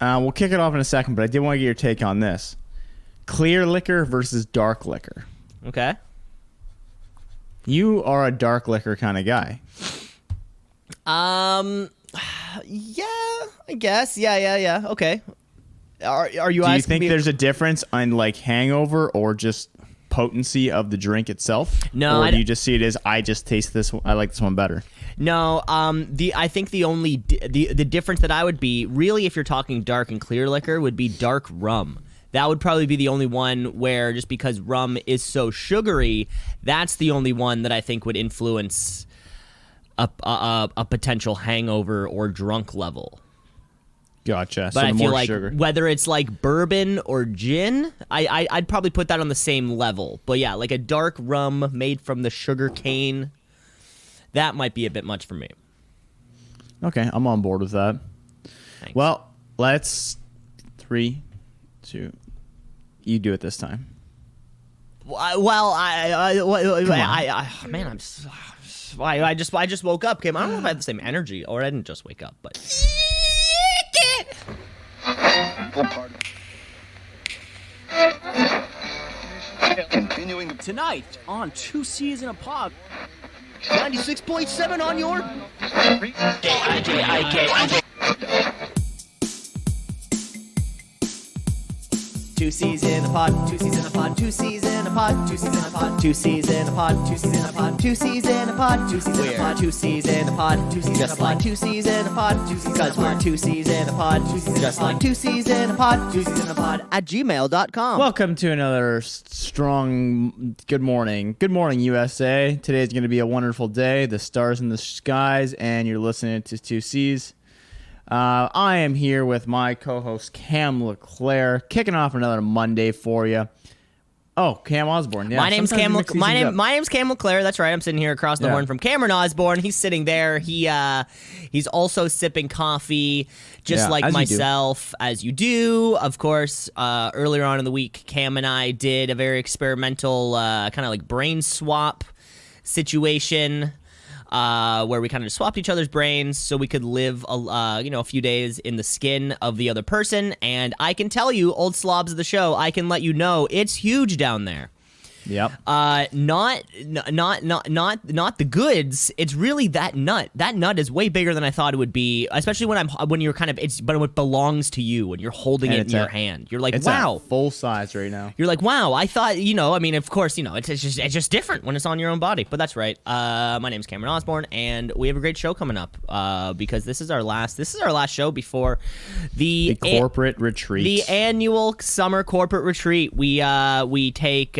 We'll kick it off in a second, but I did want to get your take on this. Clear liquor versus dark liquor. Okay. You are a dark liquor kind of guy. Yeah, I guess. Yeah. Okay. Are you Do asking you think me? there's a difference on like hangover or just potency of the drink itself? No, or do you just see it as I just taste this? I like this one better. No, I think the only the difference that I would be really, if you're talking dark and clear liquor, would be dark rum. That would probably be the only one where, just because rum is so sugary, that's the only one that I think would influence a potential hangover or drunk level. Gotcha. But so I the feel more like sugar. whether it's like bourbon or gin, I'd probably put that on the same level. But yeah, like a dark rum made from the sugar cane, that might be a bit much for me. Okay, I'm on board with that. Thanks. Well, let's 3, 2. You do it this time. Well, man, I just woke up, Kim. I don't know if I have the same energy, or I didn't just wake up, but. Continuing Tonight on Two C's in a Pod, 96.7 on your Two C's in a pod, two C's in a pod, two C's in a pod, two C's in a pod, two C's in a pod, two C's in a pod, two C's in a pod, two C's in a pod, two C's in a pod, two C's in a pod, just like two C's in a pod, two C's because we're two C's in a pod, just like two C's in a pod, two C's in a pod at gmail.com. Welcome to another strong good morning. Good morning, USA. Today's going to be a wonderful day. The stars in the skies, and you're listening to 2Cs. I am here with my co-host Cam LeClaire, kicking off another Monday for you. Oh, Cam Osborne. Yeah, My name's sometimes Cam. we mix these My things name. up. My name's Cam LeClaire. That's right. I'm sitting here across the Yeah. horn from Cameron Osborne. He's sitting there. He's also sipping coffee, just Yeah, like as you do. myself, as you do. Of course, earlier on in the week, Cam and I did a very experimental kind of like brain swap situation. Where we kind of swapped each other's brains so we could live, a few days in the skin of the other person. And I can tell you, old slobs of the show, I can let you know it's huge down there. Yep. Not the goods. It's really that nut. That nut is way bigger than I thought it would be. Especially when you're kind of but it belongs to you when you're holding And it in it's your at- hand. You're like, It's wow. at full size right now. You're like, wow. I thought, of course, it's just different when it's on your own body. But that's right. My name's Cameron Osborne, and we have a great show coming up. Because this is our last show before the corporate retreat. the annual summer corporate retreat. We take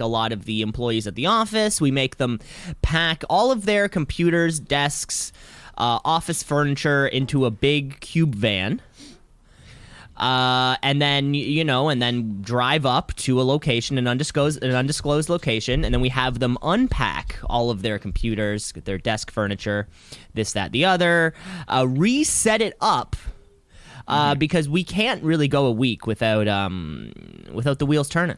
a lot of the employees at the office. We make them pack all of their computers, desks, office furniture into a big cube van. And then drive up to a location, an undisclosed location, and then we have them unpack all of their computers, their desk furniture, this, that, the other, reset it up. Because we can't really go a week without the wheels turning.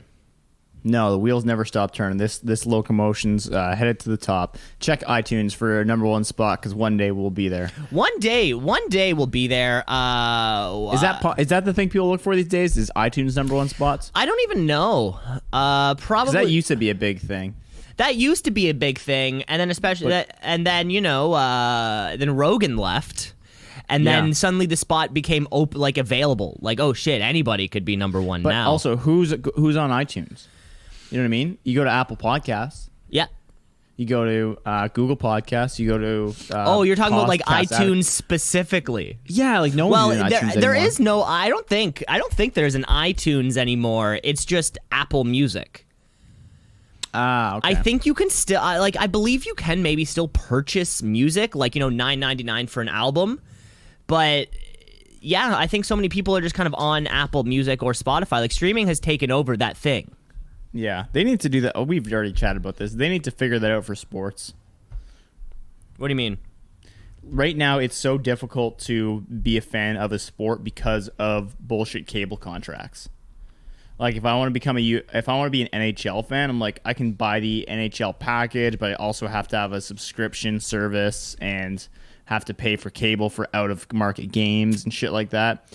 No, the wheels never stop turning. This locomotion's headed to the top. Check iTunes for number one spot, because one day we'll be there. One day we'll be there. Is that the thing people look for these days? Is iTunes number one spots? I don't even know. 'Cause Probably that used to be a big thing. That used to be a big thing, and then then Rogan left. And then Yeah. suddenly the spot became available. Like, oh shit, anybody could be number one But now. also, who's on iTunes? You know what I mean? You go to Apple Podcasts. Yeah. You go to Google Podcasts. You go to You're talking about like Podcast iTunes Addict. specifically. Yeah, like no Well, one's in iTunes there anymore. is no. I don't think there's an iTunes anymore. It's just Apple Music. Okay. I think you can still I believe you can maybe still purchase music, like $9.99 for an album, but yeah, I think so many people are just kind of on Apple Music or Spotify. Like, streaming has taken over that thing. Yeah, they need to do that. Oh, we've already chatted about this. They need to figure that out for sports. What do you mean? Right now, it's so difficult to be a fan of a sport because of bullshit cable contracts. Like, if I want to be an NHL fan, I'm like, I can buy the NHL package, but I also have to have a subscription service and have to pay for cable for out of market games and shit like that.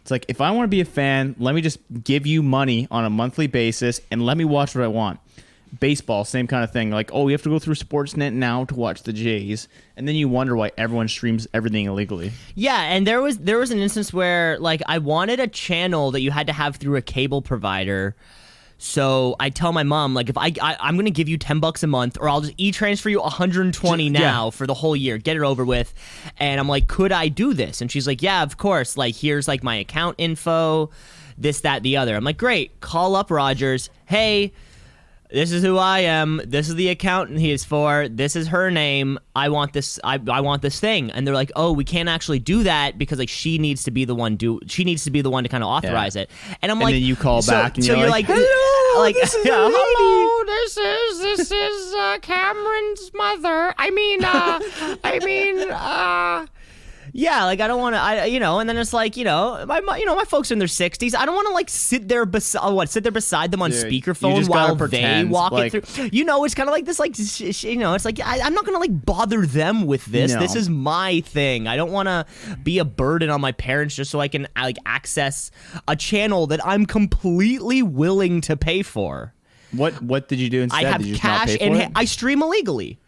It's like, if I want to be a fan, let me just give you money on a monthly basis and let me watch what I want. Baseball, same kind of thing. Like, oh, you have to go through Sportsnet now to watch the Jays, and then you wonder why everyone streams everything illegally. Yeah, and there was an instance where like I wanted a channel that you had to have through a cable provider. So I tell my mom, like, if I'm going to give you $10 a month, or I'll just e-transfer you 120 now for the whole year, get it over with. And I'm like, could I do this? And she's like, yeah, of course. Like, here's like my account info, this, that, the other. I'm like, great. Call up Rogers. Hey, this is who I am. This is the accountant he is for. This is her name. I want this. I want this thing. And they're like, oh, we can't actually do that because like she needs to be the one to kind of authorize it. And I'm like, and then you call back and you're like, hello, like, this is yeah, hello, this is Cameron's mother. Yeah, like I don't want to, and then it's like, my folks are in their 60s. I don't want to like sit there beside them on speakerphone while they walk it through. It's kind of like this, like, it's like I'm not gonna like bother them with this. No. This is my thing. I don't want to be a burden on my parents just so I can like access a channel that I'm completely willing to pay for. What did you do instead? I have did you just cash not pay and for it? I stream illegally.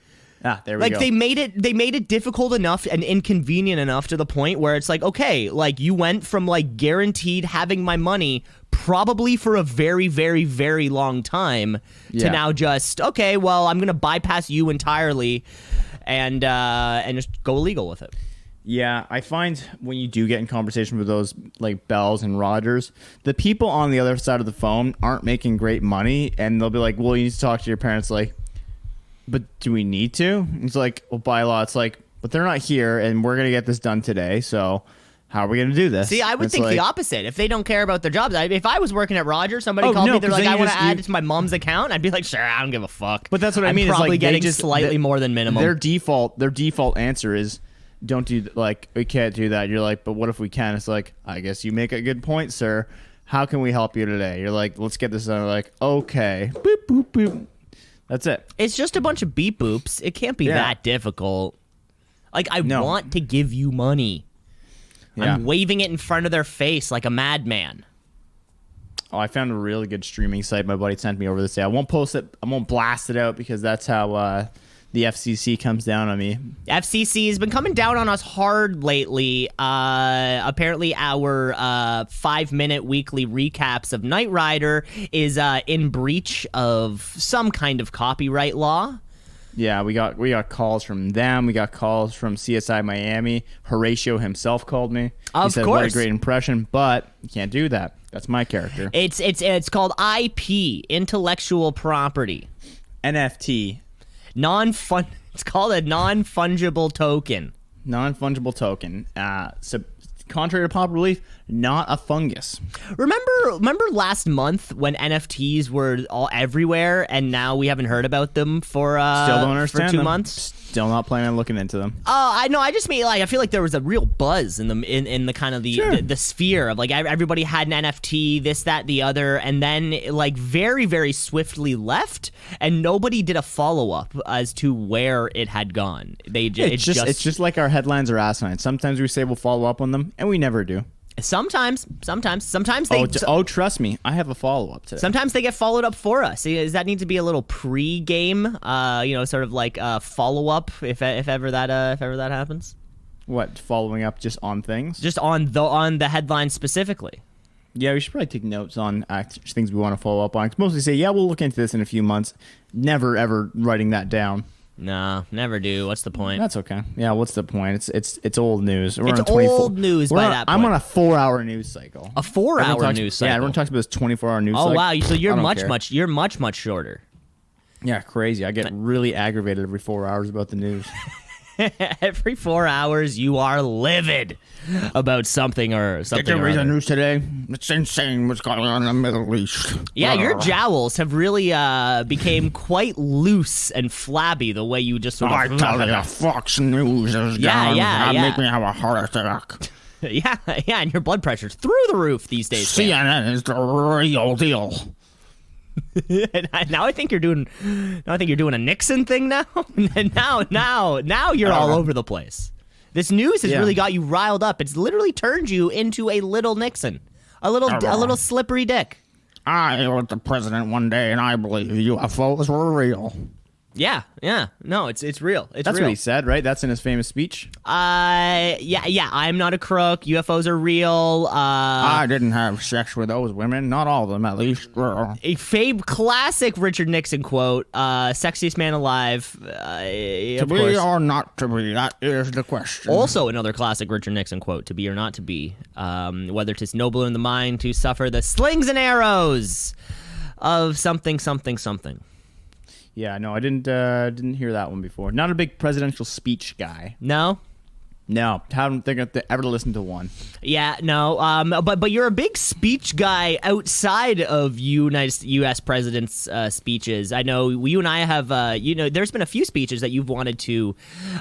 There we like go. they made it difficult enough and inconvenient enough to the point where it's like, okay, like you went from like guaranteed having my money probably for a very, very, very long time to now just, okay, well, I'm gonna bypass you entirely and just go illegal with it. Yeah, I find when you do get in conversation with those like Bells and Rogers, the people on the other side of the phone aren't making great money, and they'll be like, well, you need to talk to your parents. Like, but do we need to? It's like, well, by law, it's like, but they're not here, and we're going to get this done today, so how are we going to do this? See, I would It's think like, the opposite. If they don't care about their jobs, if I was working at Rogers, somebody called me, they're like, I want to add it to my mom's account, I'd be like, sure, I don't give a fuck. But that's what I mean. I'm probably is like getting slightly more than minimum. Their default answer is, don't do, like, we can't do that. You're like, but what if we can? It's like, I guess you make a good point, sir. How can we help you today? You're like, let's get this done. They're like, okay. Boop, boop, boop. That's it. It's just a bunch of beep boops. It can't be that difficult. Like, I want to give you money. Yeah. I'm waving it in front of their face like a madman. Oh, I found a really good streaming site my buddy sent me over this day. I won't post it. I won't blast it out because that's how the FCC comes down on me. FCC has been coming down on us hard lately. Apparently, our 5-minute weekly recaps of Knight Rider is in breach of some kind of copyright law. Yeah, we got calls from them. We got calls from CSI Miami. Horatio himself called me. He said, what a great impression, but you can't do that. That's my character. It's called IP, intellectual property. NFT. It's called a non-fungible token. Non-fungible token. So contrary to popular belief, not a fungus. Remember last month when NFTs were all everywhere, and now we haven't heard about them for Still don't understand for 2 them. months? Still not planning on looking into them. I know. I just mean like I feel like there was a real buzz in the kind of the sphere of like everybody had an NFT, this, that, the other, and then like very, very swiftly left, and nobody did a follow up as to where it had gone. It's just like our headlines are asinine. Sometimes we say we'll follow up on them, and we never do. Sometimes they. Trust me, I have a follow up today. Sometimes they get followed up for us. Does that need to be a little pre-game? Sort of like follow up if ever that happens. What, following up just on things? Just on the headline specifically. Yeah, we should probably take notes on things we want to follow up on. Mostly say, yeah, we'll look into this in a few months. Never ever writing that down. No, never do. What's the point? That's okay. Yeah, what's the point? It's old news. It's old news by that point. I'm on a 4-hour news cycle. A 4-hour news cycle? Yeah, everyone talks about this 24-hour news cycle. Oh, wow. So you're much shorter. Yeah, crazy. I get really aggravated every 4 hours about the news. Every 4 hours, you are livid about something or something. Did you read the news today? It's insane what's going on in the Middle East. Yeah, your jowls have really became quite loose and flabby the way you just sort of... I tell you, Fox News is gone. Make me have a heart attack. Yeah, and your blood pressure's through the roof these days. CNN is the real deal. Now I think you're doing a Nixon thing now. And now you're all over the place. This news has Yeah. really got you riled up. It's literally turned you into a little Nixon, a little slippery dick. I was the president one day, and I believe UFOs were real. Yeah. No, it's real. It's That's real. what he said, right? That's in his famous speech. Yeah. I'm not a crook. UFOs are real. I didn't have sex with those women. Not all of them, at least. A classic Richard Nixon quote, sexiest man alive. To be or not to be, that is the question. Also another classic Richard Nixon quote, to be or not to be, whether 'tis nobler in the mind to suffer the slings and arrows of something. Yeah, no, I didn't hear that one before. Not a big presidential speech guy. No? No, haven't think I've ever listened to one. Yeah, no. But you're a big speech guy outside of U.S. presidents' speeches. I know you and I have, there's been a few speeches that you've wanted to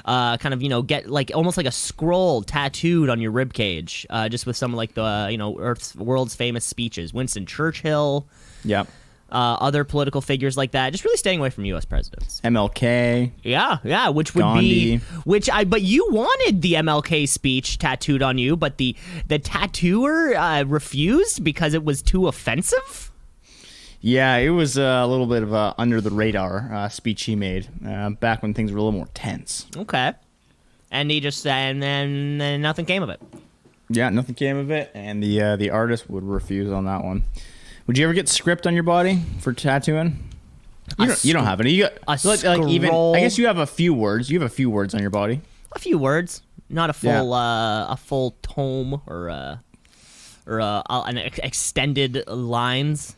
kind of, get like almost like a scroll tattooed on your ribcage, just with some like the, world's famous speeches. Winston Churchill. Yep. Other political figures like that, just really staying away from U.S. presidents. MLK. Yeah, which would Gandhi. but you wanted the MLK speech tattooed on you, but the tattooer refused because it was too offensive? Yeah, it was a little bit of a under the radar speech he made back when things were a little more tense. Okay. And he just and then nothing came of it. Yeah, nothing came of it, and the artist would refuse on that one. Would you ever get script on your body for tattooing? You don't have any. You got scroll. I guess you have a few words. You have a few words on your body. A few words, not a full tome or an extended lines.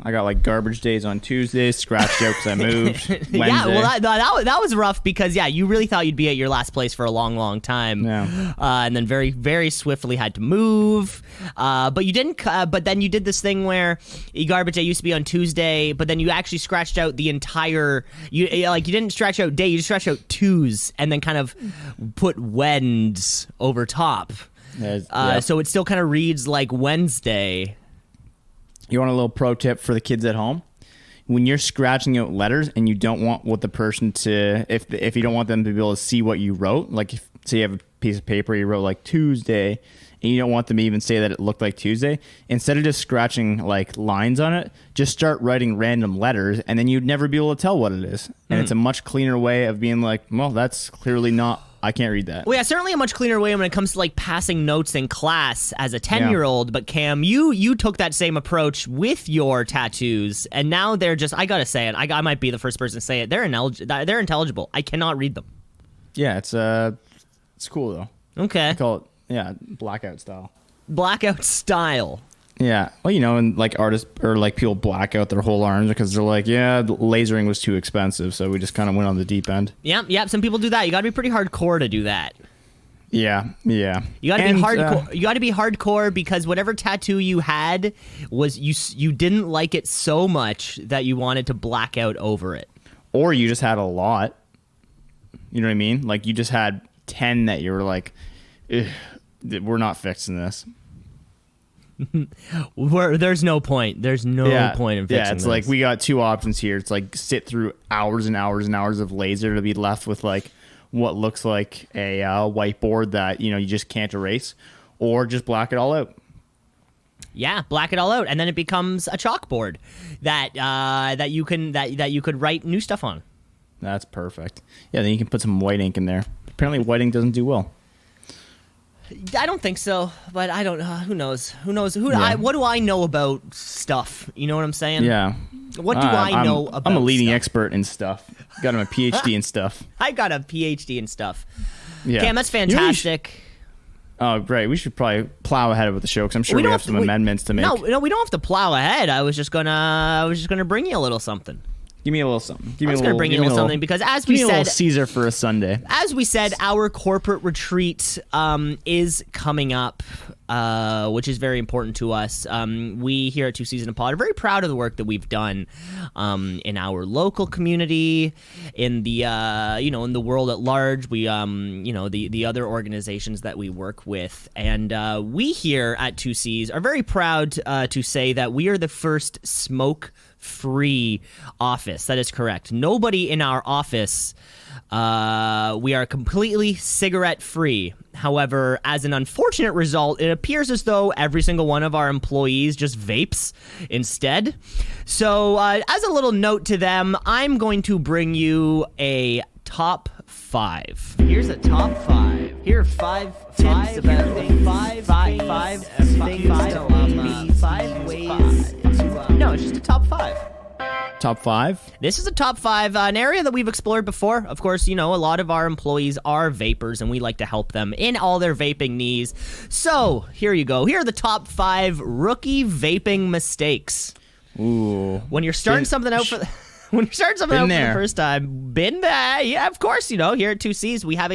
I got like garbage days on Tuesdays, scratched out because I moved. Wednesday. Yeah, well, that was rough because you really thought you'd be at your last place for a long, long time, and then very, very swiftly had to move. But you didn't. But then you did this thing where garbage day used to be on Tuesday, but then you actually scratched out the entire. You didn't scratch out day, you just scratched out twos, and then kind of put wends over top. So it still kind of reads like Wednesday. You want a little pro tip for the kids at home? When you're scratching out letters and you don't want what the person to, if you don't want them to be able to see what you wrote, like if, say you have a piece of paper, you wrote like Tuesday, and you don't want them to even say that it looked like Tuesday, instead of just scratching like lines on it, just start writing random letters, and then you'd never be able to tell what it is. And it's a much cleaner way of being like, well, that's clearly not, I can't read that. Well, yeah, certainly a much cleaner way when it comes to like passing notes in class as a 10-year-old. But Cam, you took that same approach with your tattoos, and now they're just, I gotta say it, I might be the first person to say it, they're intelligible. I cannot read them. Yeah, it's cool though. Okay. I call it, blackout style. Blackout style. Yeah, well, and like artists or like people black out their whole arms because they're like, the lasering was too expensive, so we just kind of went on the deep end. Yeah. Some people do that. You got to be pretty hardcore to do that. Yeah. You got to be hardcore. You got to be hardcore because whatever tattoo you had was you didn't like it so much that you wanted to black out over it. Or you just had a lot. You know what I mean? Like you just had 10 that you were like, we're not fixing this. There's no point. There's no point in fixing Yeah, it's this. like we got two options here. It's like sit through hours and hours and hours of laser to be left with like what looks like a whiteboard that you just can't erase, or just black it all out. Yeah, black it all out, and then it becomes a chalkboard that you could write new stuff on. That's perfect. Yeah, then you can put some white ink in there. Apparently, white ink doesn't do well. I don't think so, but I don't. Who knows? What do I know about stuff? You know what I'm saying? Yeah. What do I know about? I'm a leading stuff? expert in stuff. Got him a PhD in stuff. I got a PhD in stuff. Yeah. Cam, that's fantastic. Oh, great. We should probably plow ahead with the show because I'm sure we have some amendments to make. No, we don't have to plow ahead. I was just gonna bring you a little something. Give me a little something. I was going to bring you a little something because, as we said, Caesar for a Sunday. As we said, our corporate retreat is coming up, which is very important to us. We here at Two Season Pod are very proud of the work that we've done in our local community, in the in the world at large. We the other organizations that we work with, and we here at Two C's are very proud to say that we are the first smoke free office. That is correct. Nobody in our office, we are completely cigarette free. However, as an unfortunate result, it appears as though every single one of our employees just vapes instead. So as a little note to them, I'm going to bring you a top 5. Here's a top 5. Here are 5 tips about things. 5 ways to... No, it's just a top 5. Top 5? This is a top 5, an area that we've explored before. Of course, you know, a lot of our employees are vapors, and we like to help them in all their vaping needs. So, here you go. Here are the top 5 rookie vaping mistakes. Ooh. When you're starting something out for... When you're starting something out for the first time, been there, yeah, of course. You know, here at 2Cs, we have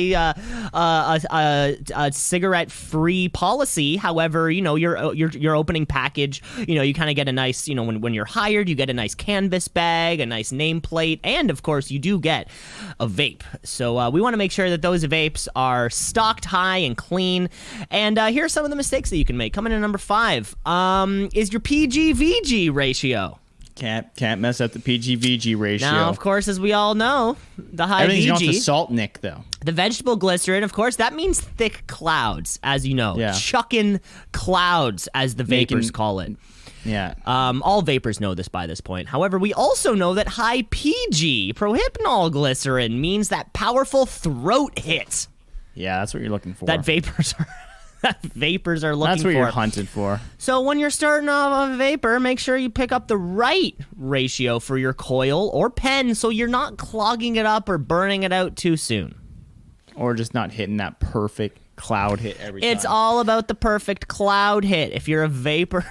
a cigarette-free policy. However, you know, your opening package, you know, you kind of get a nice, you know, when you're hired, you get a nice canvas bag, a nice nameplate, and of course, you do get a vape. So we want to make sure that those vapes are stocked high and clean. And here are some of the mistakes that you can make. Coming in at number 5 is your PG-VG ratio. Can't mess up the PG-VG ratio. Now, of course, as we all know, the high Everything's VG, gone to salt nick, though. the vegetable glycerin, of course, that means thick clouds, as you know. Yeah. Chucking clouds, as the vapors call it. Yeah. All vapors know this by this point. However, we also know that high PG, prohypnol glycerin, means that powerful throat hit Yeah, that's what you're looking for. that vapors are... that vapors are looking for. That's what you're hunting for. So when you're starting off a vapor, make sure you pick up the right ratio for your coil or pen so you're not clogging it up or burning it out too soon. Or just not hitting that perfect cloud hit every time. It's all about the perfect cloud hit. If you're a vapor,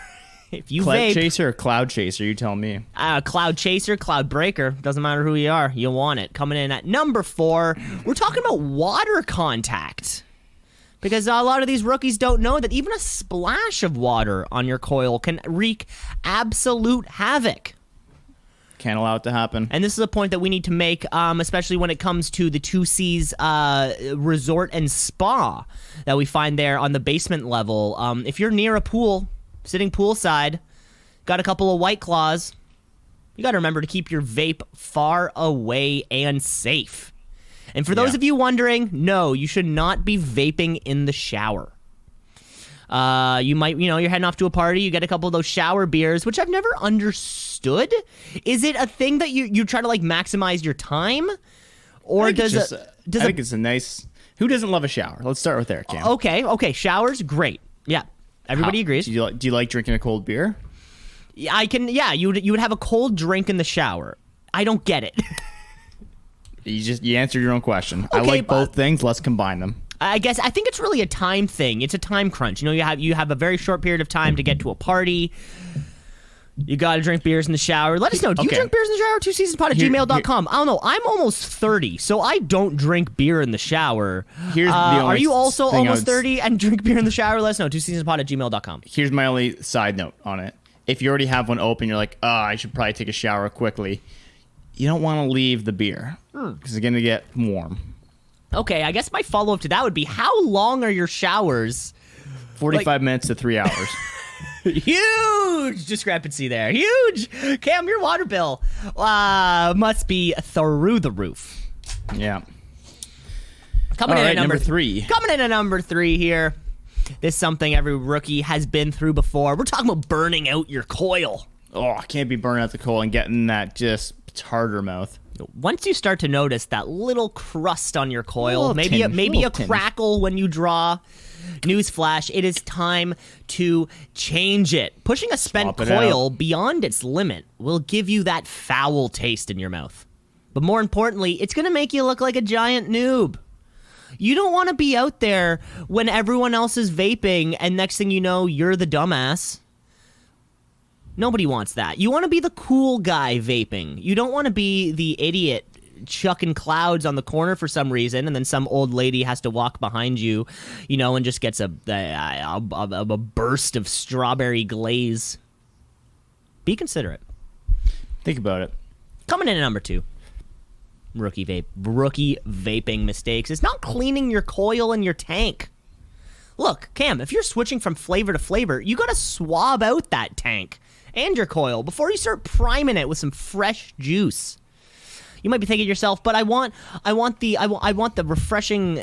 if you Cloud vape, chaser or cloud chaser, you tell me. cloud chaser, cloud breaker, doesn't matter who you are, you want it. Coming in at number 4, we're talking about water contact. Because a lot of these rookies don't know that even a splash of water on your coil can wreak absolute havoc. Can't allow it to happen. And this is a point that we need to make, especially when it comes to the 2C's resort and spa that we find there on the basement level. If you're near a pool, sitting poolside, got a couple of White Claws, you got to remember to keep your vape far away and safe. And for those of you wondering, no, you should not be vaping in the shower. You might, you know, you're heading off to a party, you get a couple of those shower beers, which I've never understood. Is it a thing that you try to like maximize your time? Or I think it's a nice... Who doesn't love a shower? Let's start with there, Cam. Okay, showers, great. Yeah, everybody agrees. Do you like drinking a cold beer? You would have a cold drink in the shower. I don't get it. You answered your own question. I like both things. Let's combine them. I think it's really a time thing. It's a time crunch. You know, you have a very short period of time to get to a party. You got to drink beers in the shower. Let us know. Do you drink beers in the shower? twoceesinapod@gmail.com. I don't know. I'm almost 30, so I don't drink beer in the shower. Are you also almost 30 and drink beer in the shower? Let us know. twoceesinapod@gmail.com. Here's my only side note on it. If you already have one open, you're like, I should probably take a shower quickly. You don't want to leave the beer because it's going to get warm. Okay, I guess my follow-up to that would be, how long are your showers? 45 minutes to 3 hours. Huge discrepancy there. Huge. Cam, your water bill must be through the roof. Yeah. Coming in at number 3. Coming in at number 3 here. This is something every rookie has been through before. We're talking about burning out your coil. Oh, I can't be burning out the coal and getting that just tartar mouth. Once you start to notice that little crust on your coil, maybe a crackle when you draw, newsflash, it is time to change it. Pushing a spent coil beyond its limit will give you that foul taste in your mouth. But more importantly, it's going to make you look like a giant noob. You don't want to be out there when everyone else is vaping and next thing you know, you're the dumbass. Nobody wants that. You want to be the cool guy vaping. You don't want to be the idiot chucking clouds on the corner for some reason, and then some old lady has to walk behind you, you know, and just gets a burst of strawberry glaze. Be considerate. Think about it. Coming in at number 2. Rookie vaping mistakes. It's not cleaning your coil and your tank. Look, Cam, if you're switching from flavor to flavor, you got to swab out that tank and your coil before you start priming it with some fresh juice. You might be thinking to yourself, but I want the refreshing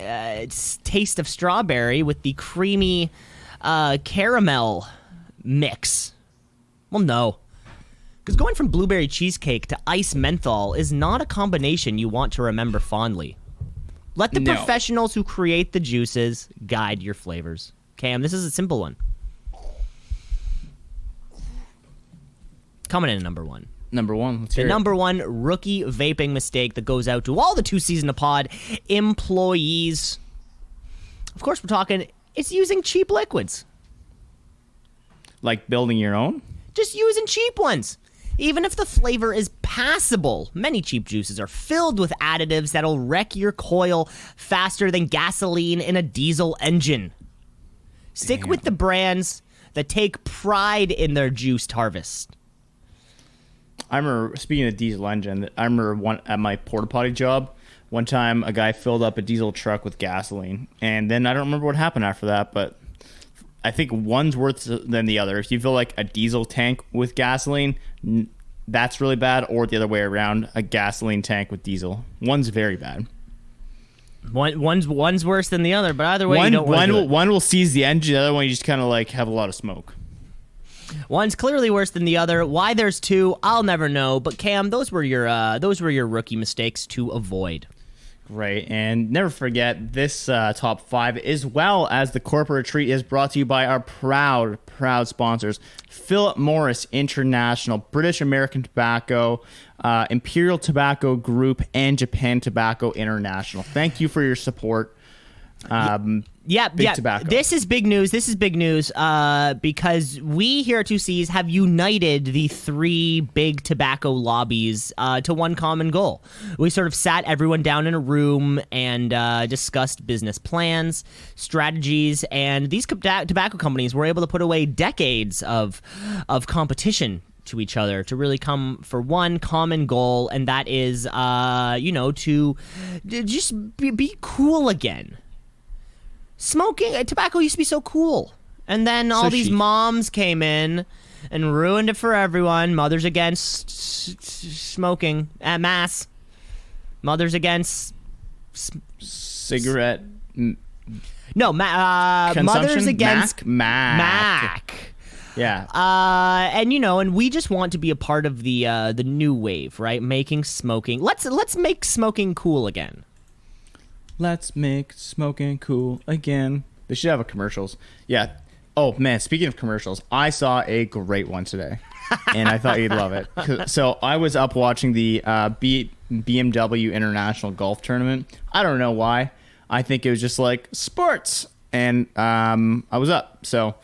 taste of strawberry with the creamy caramel mix. Well, no. Because going from blueberry cheesecake to ice menthol is not a combination you want to remember fondly. Let the professionals who create the juices guide your flavors. Cam, this is a simple one. Coming in at number one. Number one. Let's hear The it. number one rookie vaping mistake that goes out to all the Two Season a Pod employees. Of course, we're talking, it's using cheap liquids. Like building your own? Just using cheap ones. Even if the flavor is passable, many cheap juices are filled with additives that'll wreck your coil faster than gasoline in a diesel engine. Stick with the brands that take pride in their juiced harvest. I remember, speaking of diesel engine, I remember at my porta potty job, one time a guy filled up a diesel truck with gasoline. And then I don't remember what happened after that, but I think one's worse than the other. If you fill like a diesel tank with gasoline, that's really bad, or the other way around, a gasoline tank with diesel. One's very bad. One's worse than the other, but either way, you don't want to do it. One will seize the engine, the other one you just kind of like have a lot of smoke. One's clearly worse than the other. Why there's two, I'll never know. But Cam, those were your rookie mistakes to avoid. Right, and never forget this top 5, as well as the corporate treat, is brought to you by our proud sponsors: Philip Morris International, British American Tobacco, Imperial Tobacco Group, and Japan Tobacco International. Thank you for your support. Big Tobacco. This is big news. Because we here at 2Cs have united the 3 big tobacco lobbies to one common goal. We sort of sat everyone down in a room and discussed business plans, strategies, and these tobacco companies were able to put away decades of competition to each other to really come for one common goal, and that is, to just be cool again. Tobacco used to be so cool. And then all these moms came in and ruined it for everyone. Mothers against smoking at mass. Mothers against... Cigarette... No, mothers against... Mac. Yeah. And we just want to be a part of the new wave, right? Making smoking... Let's make smoking cool again. Let's make smoking cool again. They should have a commercials. Yeah. Oh, man, speaking of commercials, I saw a great one today, and I thought you'd love it. So I was up watching the BMW International Golf Tournament. I don't know why. I think it was just like sports, and I was up. So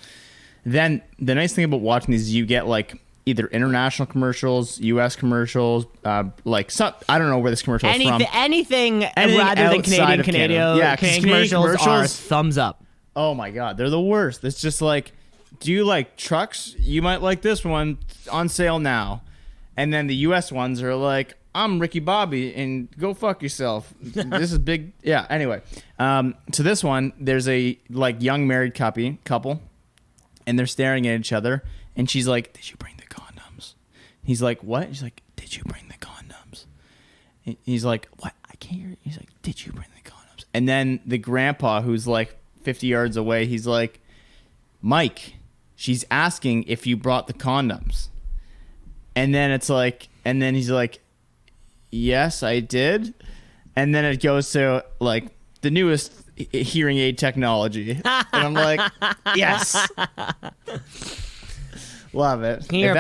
then the nice thing about watching these is you get like either international commercials, U.S. commercials, I don't know where this commercial is from. Anything rather than Canadian commercials are thumbs up. Oh my God, they're the worst. It's just like, do you like trucks? You might like this one, on sale now. And then the U.S. ones are like, I'm Ricky Bobby and go fuck yourself. This is big. Yeah, anyway. To this one, there's a like young married couple, and they're staring at each other. And she's like, did you bring the condoms? He's like, what? She's like, did you bring the condoms? He's like, what? I can't hear you. He's like, did you bring the condoms? And then the grandpa, who's like 50 yards away, he's like, Mike, she's asking if you brought the condoms. And then it's like, and then he's like, yes, I did. And then it goes to like the newest hearing aid technology. And I'm like, yes. Love it. You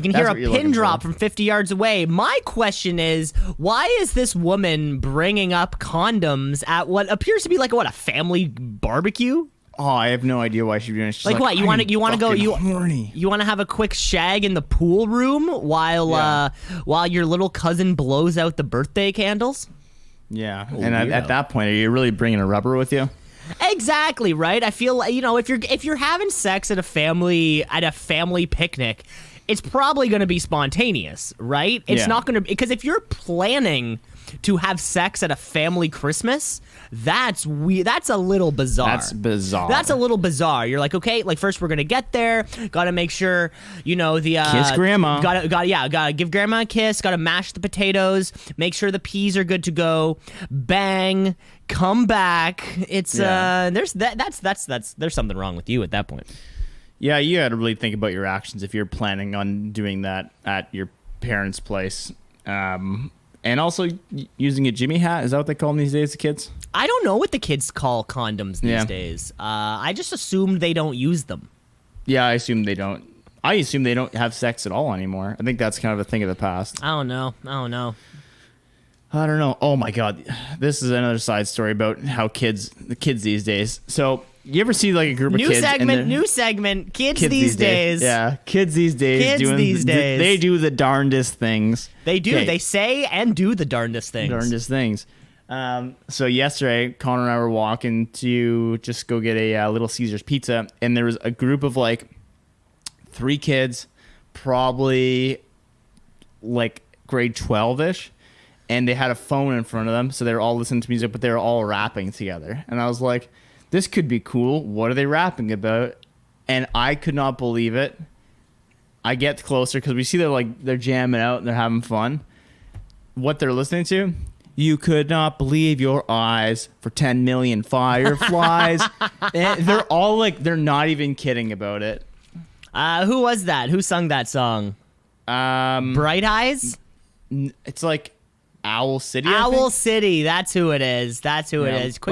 can hear a pin drop from 50 yards away. My question is, why is this woman bringing up condoms at what appears to be like a family barbecue? Oh, I have no idea why she's doing it. She's like what? You want to go? Horny. You want to have a quick shag in the pool room while your little cousin blows out the birthday candles? Yeah, and at that point, are you really bringing a rubber with you? Exactly, right? I feel like, if you're having sex at a family picnic, it's probably going to be spontaneous, right? It's not going to, because if you're planning to have sex at a family Christmas, that's that's a little bizarre. That's bizarre. That's a little bizarre. You're like, okay, like first we're gonna get there, gotta make sure, you know, the kiss grandma. Gotta give grandma a kiss, gotta mash the potatoes, make sure the peas are good to go, bang, come back. It's there's there's something wrong with you at that point. Yeah, you got to really think about your actions if you're planning on doing that at your parents' place. And also using a Jimmy hat. Is that what they call them these days, the kids? I don't know what the kids call condoms these days. I just assumed they don't use them. Yeah, I assume they don't. I assume they don't have sex at all anymore. I think that's kind of a thing of the past. I don't know. I don't know. Oh my God. This is another side story about how the kids these days. So you ever see like a group of kids? New segment. Kids these days. Yeah, kids these days. They do the darndest things. They do. Okay. They say and do the darndest things. So yesterday, Connor and I were walking to just go get a Little Caesars pizza, and there was a group of like 3 kids, probably like grade 12-ish, and they had a phone in front of them, so they were all listening to music, but they were all rapping together. And I was like, this could be cool. What are they rapping about? And I could not believe it. I get closer because we see they're jamming out and they're having fun. What they're listening to? You could not believe your eyes for 10 million fireflies. And they're all like, they're not even kidding about it. Who was that? Who sung that song? Bright Eyes? It's like Owl City. Owl City. That's who it is. Quick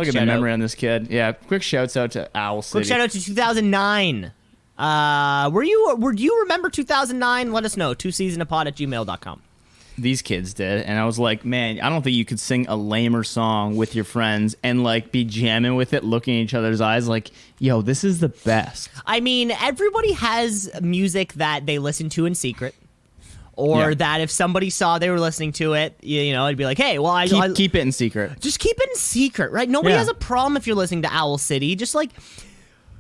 look at the memory on this kid. Yeah. Quick shouts out to Owl City. Quick shout out to 2009. Do you remember 2009? Let us know. twoceesinapod@gmail.com. These kids did, and I was like, man, I don't think you could sing a lamer song with your friends and like be jamming with it, looking in each other's eyes like, yo, this is the best. I mean, everybody has music that they listen to in secret. Or that if somebody saw they were listening to it, you know, it'd be like, hey, well, keep it in secret. Just keep it in secret, right? Nobody has a problem if you're listening to Owl City. Just like,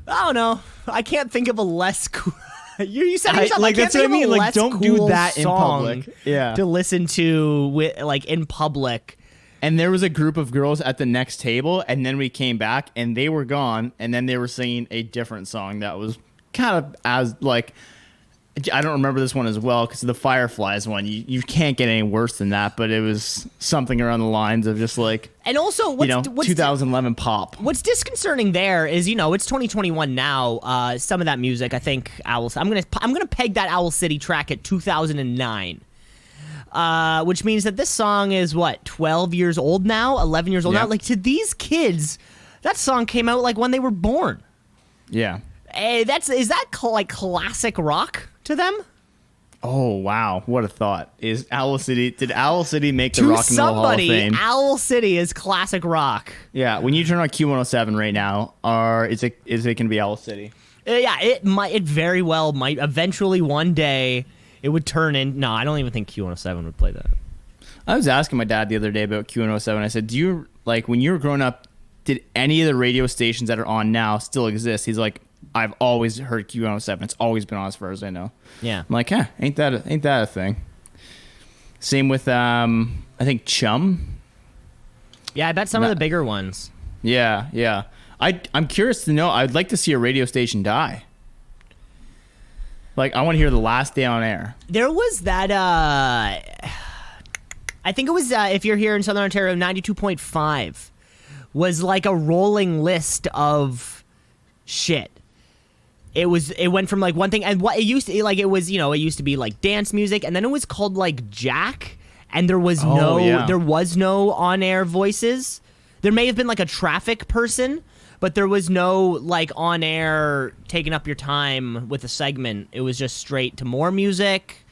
I don't know. I can't think of a less cool. you said like that's what I mean. Like, don't do that in public. Yeah. To listen to like in public. And there was a group of girls at the next table, and then we came back, and they were gone, and then they were singing a different song that was kind of as like. I don't remember this one as well because the Fireflies one, you can't get any worse than that, but it was something around the lines of just like, and also what's 2011 pop. What's disconcerting there is, you know, it's 2021 now. Some of that music, I think I'm gonna peg that Owl City track at 2009, which means that this song is what 12 years old now, 11 years old now. Like to these kids, that song came out like when they were born. Yeah. Hey, is that like classic rock to them? Oh wow, what a thought! Did Owl City make the Rock and Roll Hall of Fame? Owl City is classic rock. Yeah, when you turn on Q107 right now, is it going to be Owl City? Yeah, it very well might. Eventually, one day, it would turn in. No, I don't even think Q107 would play that. I was asking my dad the other day about Q107. I said, "Do you like when you were growing up? Did any of the radio stations that are on now still exist?" He's like, I've always heard Q107. It's always been on as far as I know. Yeah. I'm like, ain't that a thing? Same with I think Chum. Yeah, I bet some of the bigger ones. Yeah. I'm curious to know. I'd like to see a radio station die. Like I want to hear the last day on air. There was that I think it was if you're here in Southern Ontario, 92.5 was like a rolling list of shit. It went from like one thing, and what it used to like it was, you know, it used to be like dance music, and then it was called like Jack, and there was no on-air voices. There may have been like a traffic person, but there was no like on-air taking up your time with a segment. It was just straight to more music.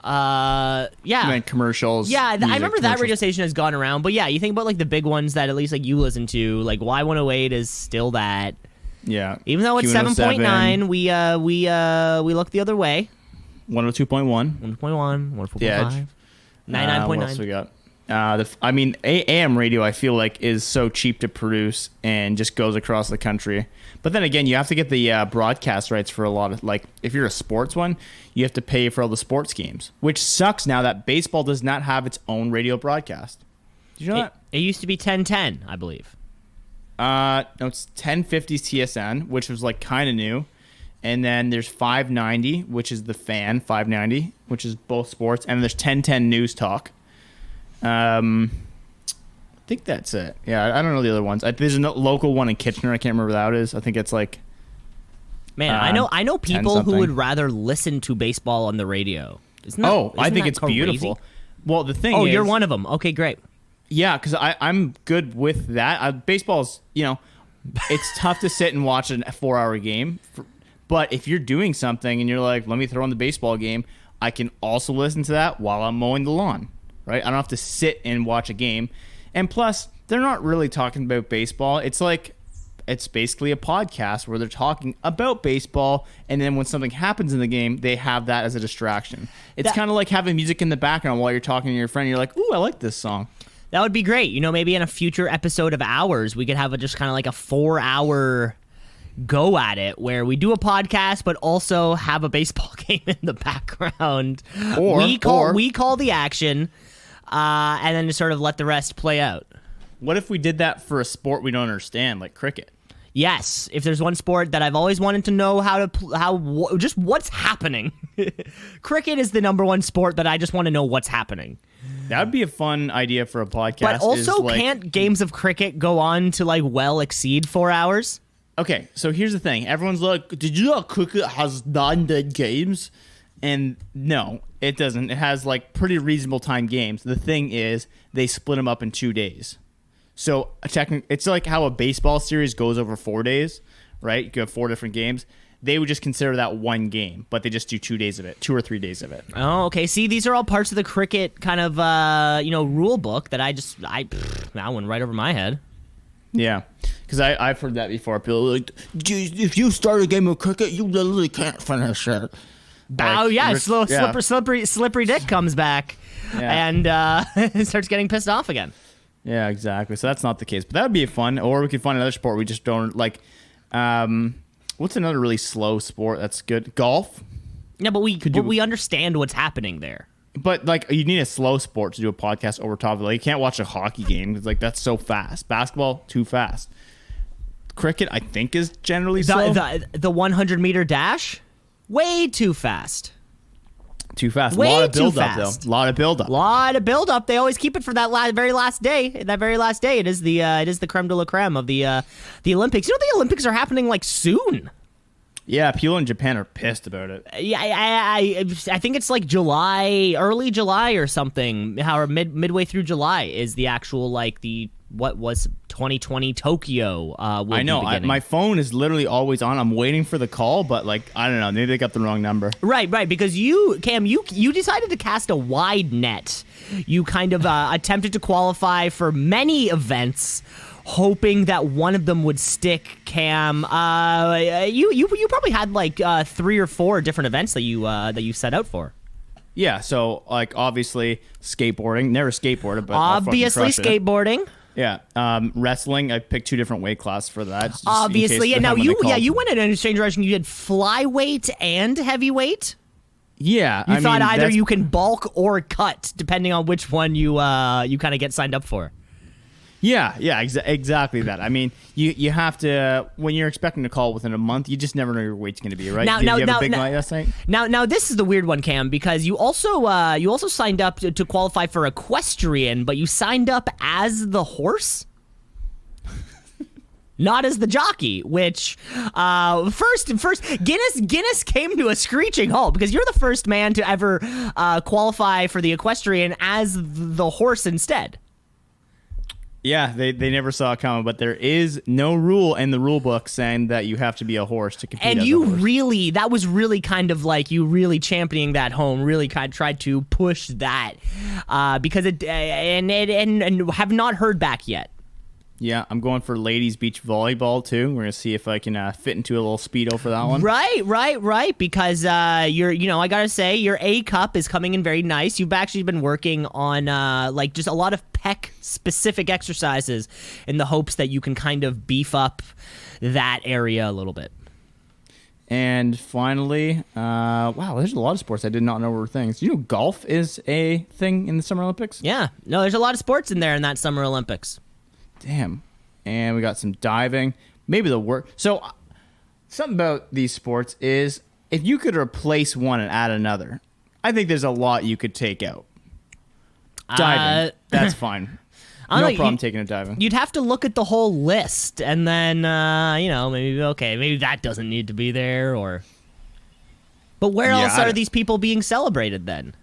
And commercials. Yeah, I remember that radio station has gone around, but yeah, you think about like the big ones that at least like you listen to, like Y108 is still that. Yeah. Even though it's 7.9, we look the other way. 102.1. 1.1, 104.5. 99.9. What else we got? AM radio, I feel like, is so cheap to produce and just goes across the country. But then again, you have to get the broadcast rights for a lot of, like, if you're a sports one, you have to pay for all the sports games, which sucks now that baseball does not have its own radio broadcast. Did you know that? It used to be 1010, I believe. No, it's 1050 TSN, which was, like, kind of new. And then there's 590, which is the fan, 590, which is both sports. And there's 1010 News Talk. I think that's it. Yeah, I don't know the other ones. There's a local one in Kitchener. I can't remember what that is. I think it's like... Man, I know people who would rather listen to baseball on the radio. I think it's crazy? beautiful. Well, the thing is... Oh, you're one of them. Okay, great. Yeah, because I'm good with that. Baseball's, it's tough to sit and watch a 4-hour game. But if you're doing something and you're like, let me throw on the baseball game, I can also listen to that while I'm mowing the lawn, right? I don't have to sit and watch a game. And plus, they're not really talking about baseball. It's like, it's basically a podcast where they're talking about baseball, and then when something happens in the game, they have that as a distraction. It's kind of like having music in the background while you're talking to your friend. You're like, ooh, I like this song. That would be great. Maybe in a future episode of Ours, we could have just kind of like a 4-hour go at it where we do a podcast but also have a baseball game in the background. Or we call the action, and then just sort of let the rest play out. What if we did that for a sport we don't understand, like cricket? Yes, if there's one sport that I've always wanted to know just what's happening. Cricket is the number one sport that I just want to know what's happening. That would be a fun idea for a podcast. But also, can't games of cricket go on to well exceed 4 hours? Okay, so here's the thing. Everyone's like, did you know cricket has 9 dead games? And no, it doesn't. It has pretty reasonable time games. The thing is, they split them up in 2 days. So it's like how a baseball series goes over 4 days, right? You have 4 different games. They would just consider that one game, but they just do 2 days of it, 2 or 3 days of it. Oh, okay. See, these are all parts of the cricket kind of, rule book that that went right over my head. Yeah, because I've heard that before. People are like, if you start a game of cricket, you literally can't finish it. Slippery Dick comes back and starts getting pissed off again. Yeah, exactly. So that's not the case. But that would be fun. Or we could find another sport we just don't like. What's another really slow sport that's good? Golf? Yeah, but we understand what's happening there. But you need a slow sport to do a podcast over top of it. You can't watch a hockey game. It's that's so fast. Basketball, too fast. Cricket, I think, is generally slow. The 100-meter dash? Way too fast. Too fast. Way a lot of too build-up, fast. though. A lot of build-up. They always keep it for that very last day. That very last day, it is the creme de la creme of the Olympics. The Olympics are happening soon. Yeah, people in Japan are pissed about it. Yeah, I think it's July, early July or something. Or midway through July is the actual what was 2020 Tokyo. I know. My phone is literally always on. I'm waiting for the call, but I don't know. Maybe they got the wrong number. Right. Because Cam, you decided to cast a wide net. You kind of attempted to qualify for many events, hoping that one of them would stick. Cam, you probably had 3 or 4 different events that you set out for. Yeah, so obviously skateboarding. Never skateboarded, but obviously I'll fucking crush it. skateboarding. Yeah, wrestling. I picked 2 different weight classes for that. Just obviously, and now you went in an exchange direction. You did flyweight and heavyweight. Yeah, you thought either you can bulk or cut, depending on which one you kind of get signed up for. Yeah, exactly that. I mean, you have to, when you're expecting to call within a month, you just never know your weight's going to be, right? Did you have a big night last night? Now this is the weird one, Cam, because you also signed up to qualify for equestrian, but you signed up as the horse? Not as the jockey, which first Guinness came to a screeching halt because you're the first man to ever qualify for the equestrian as the horse instead. Yeah, they never saw it coming, but there is no rule in the rule book saying that you have to be a horse to compete. And as you a horse. that was really kind of you really championing that home, really kind of tried to push that because it and have not heard back yet. Yeah, I'm going for ladies beach volleyball too. We're gonna see if I can fit into a little speedo for that one. Right. Because I gotta say, your A cup is coming in very nice. You've actually been working on just a lot of pec specific exercises in the hopes that you can kind of beef up that area a little bit. And finally, wow, there's a lot of sports I did not know were things. You know, golf is a thing in the Summer Olympics? Yeah, no, there's a lot of sports in there in that Summer Olympics. Damn. And we got some diving. Maybe the work. So, something about these sports is if you could replace one and add another, I think there's a lot you could take out. Diving, that's fine. No problem taking a diving. You'd have to look at the whole list, and then maybe that doesn't need to be there, or. But where else are these people being celebrated then?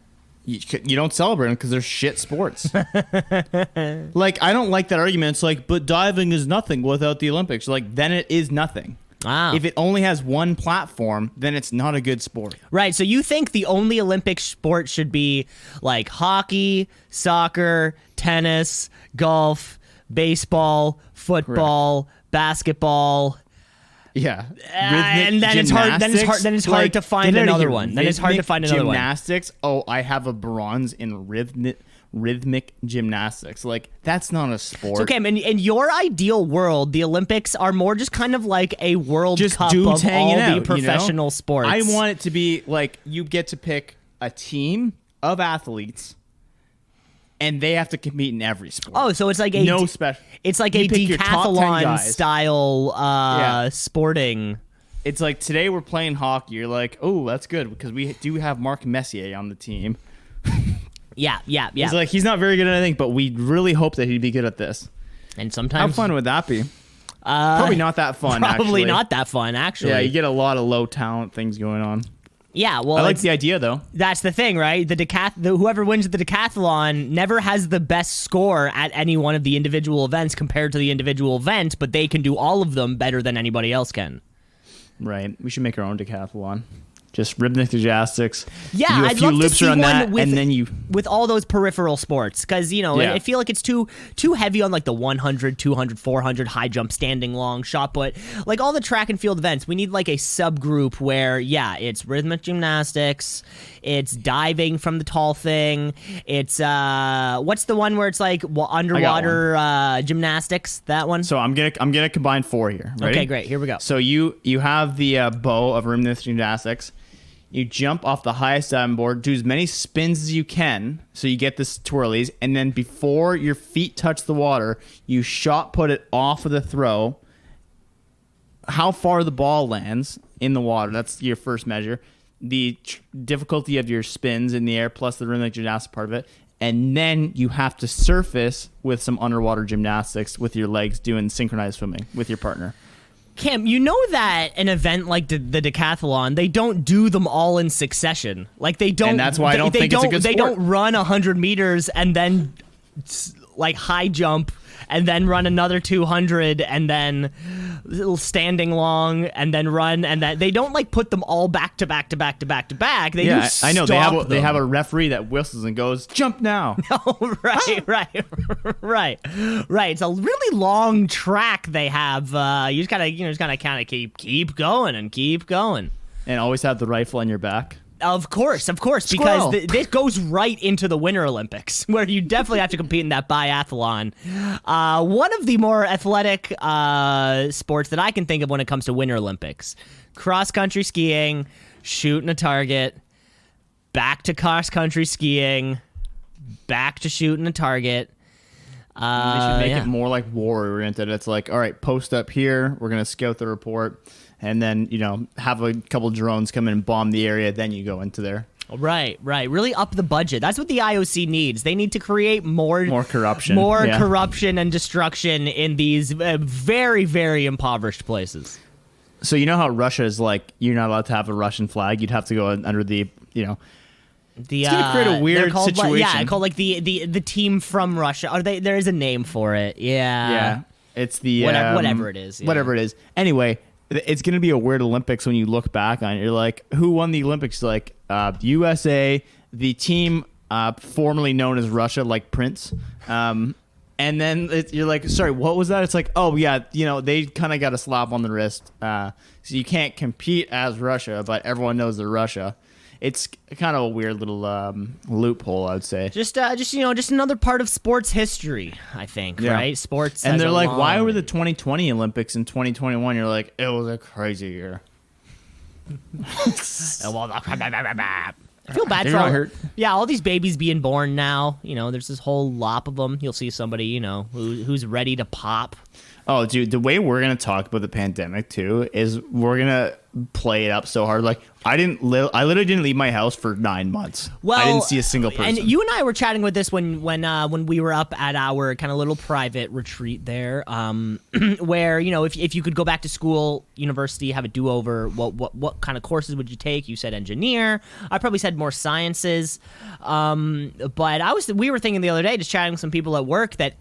You don't celebrate them because they're shit sports. Like, I don't like that argument. It's like, but diving is nothing without the Olympics. Like, then it is nothing. Wow. If it only has one platform, then it's not a good sport. Right, so you think the only Olympic sport should be like hockey, soccer, tennis, golf, baseball, football, basketball. Yeah. And then it's hard like, to find another one. Then it's hard to find another one. Gymnastics. Oh, I have a bronze in rhythmic gymnastics. Like, that's not a sport. So, okay, in your ideal world, the Olympics are more just kind of like a World Cup of all the professional sports. I want it to be like you get to pick a team of athletes, and they have to compete in every sport. Oh, so it's like It's like a decathlon style sporting. It's like today we're playing hockey. You're like, oh, that's good because we do have Marc Messier on the team. Yeah. He's like, he's not very good at anything, but we really hope that he'd be good at this. And sometimes, how fun would that be? Probably not that fun. Probably not that fun. Actually, yeah, you get a lot of low talent things going on. Yeah, well, I like the idea though. That's the thing, right? Whoever wins the decathlon never has the best score at any one of the individual events compared to the individual event, but they can do all of them better than anybody else can. Right. We should make our own decathlon. Just rhythmic gymnastics. Yeah, do a I'd few love loops to see around one that, and then you with all those peripheral sports, because I feel like it's too heavy on like the 100, 200, 400 high jump, standing long, shot put, like all the track and field events. We need like a subgroup where it's rhythmic gymnastics, it's diving from the tall thing, it's what's the one where it's like underwater gymnastics? That one. So I'm gonna combine four here. Ready? Okay, great. Here we go. So you have the bow of rhythmic gymnastics. You jump off the highest diving board, do as many spins as you can, so you get this twirlies, and then before your feet touch the water, you shot put it off of the throw. How far the ball lands in the water, that's your first measure. The difficulty of your spins in the air, plus the rhythmic gymnastics part of it. And then you have to surface with some underwater gymnastics with your legs doing synchronized swimming with your partner. Cam, you know that an event like the decathlon, they don't do them all in succession. Like they don't. And that's why I don't think it's a good sport. They don't run 100 meters and then like high jump and then run another 200 and then standing long and then run and that they don't like put them all back to back to back to back to back. They do I know they have them. a referee that whistles and goes, "Jump now." Oh, right. It's a really long track they have. You just gotta kind of keep going and keep going, and always have the rifle on your back. Of course, because this goes right into the Winter Olympics, where you definitely have to compete in that biathlon. One of the more athletic sports that I can think of when it comes to Winter Olympics: cross-country skiing, shooting a target, back to cross-country skiing, back to shooting a target. They should make it more like war-oriented. It's like, all right, post up here. We're going to scout the report. And then, have a couple drones come in and bomb the area. Then you go into there. Right. Really up the budget. That's what the IOC needs. They need to create more corruption. Corruption and destruction in these very, very impoverished places. So you know how Russia is like, you're not allowed to have a Russian flag. You'd have to go under the, it's gonna create a weird situation. Called like the team from Russia. There is a name for it. Yeah. Yeah. It's the whatever it is. Yeah. Whatever it is. Anyway, it's gonna be a weird Olympics when you look back on it. You're like, who won the Olympics? Like USA, the team formerly known as Russia, like Prince. And then you're like, sorry, what was that? It's like, oh, yeah, they kind of got a slap on the wrist. So you can't compete as Russia, but everyone knows they're Russia. It's kind of a weird little loophole, I would say. Just another part of sports history, I think, right? Sports. And they're like, why were the 2020 Olympics in 2021? You're like, it was a crazy year. I feel bad for all these babies being born now. There's this whole lop of them. You'll see somebody, who's ready to pop. Oh, dude, the way we're going to talk about the pandemic, too, is we're going to play it up so hard. Like, I literally didn't leave my house for 9 months. Well, I didn't see a single person. And you and I were chatting with this when we were up at our kind of little private retreat there, where, if you could go back to school, university, have a do-over, what kind of courses would you take? You said engineer. I probably said more sciences. But we were thinking the other day, just chatting with some people at work, that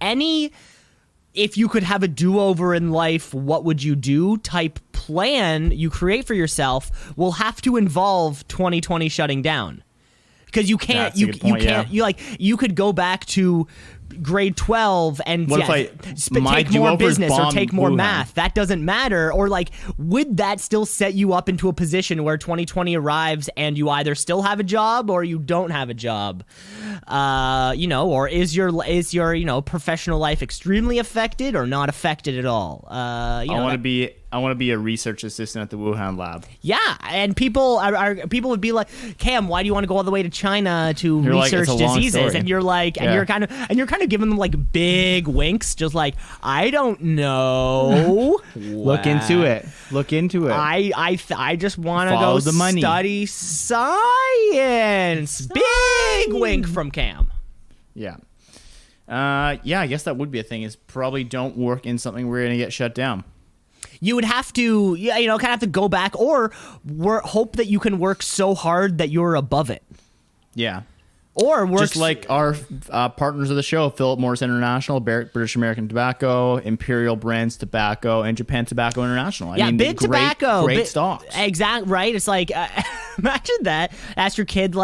if you could have a do-over in life, what would you do type plan you create for yourself will have to involve 2020 shutting down. Because you can't, you could go back to grade 12 and take more business or take more math. That doesn't matter. Or would that still set you up into a position where 2020 arrives and you either still have a job or you don't have a job? Or is your professional life extremely affected or not affected at all? I want to be a research assistant at the Wuhan lab. Yeah, and people would be like, Cam, why do you want to go all the way to China to research diseases? And you're like, and you're kind of giving them big winks, just like, I don't know. Look into it. I just want to go study science. Big wink from Cam. Yeah. I guess that would be a thing. Is probably don't work in something where you're gonna get shut down. You would have to, kind of have to go back or hope that you can work so hard that you're above it. Yeah. Or work just like our partners of the show, Philip Morris International, British American Tobacco, Imperial Brands Tobacco, and Japan Tobacco International. Big tobacco. Great stocks. Exactly, right? It's like, imagine that. Ask your kid,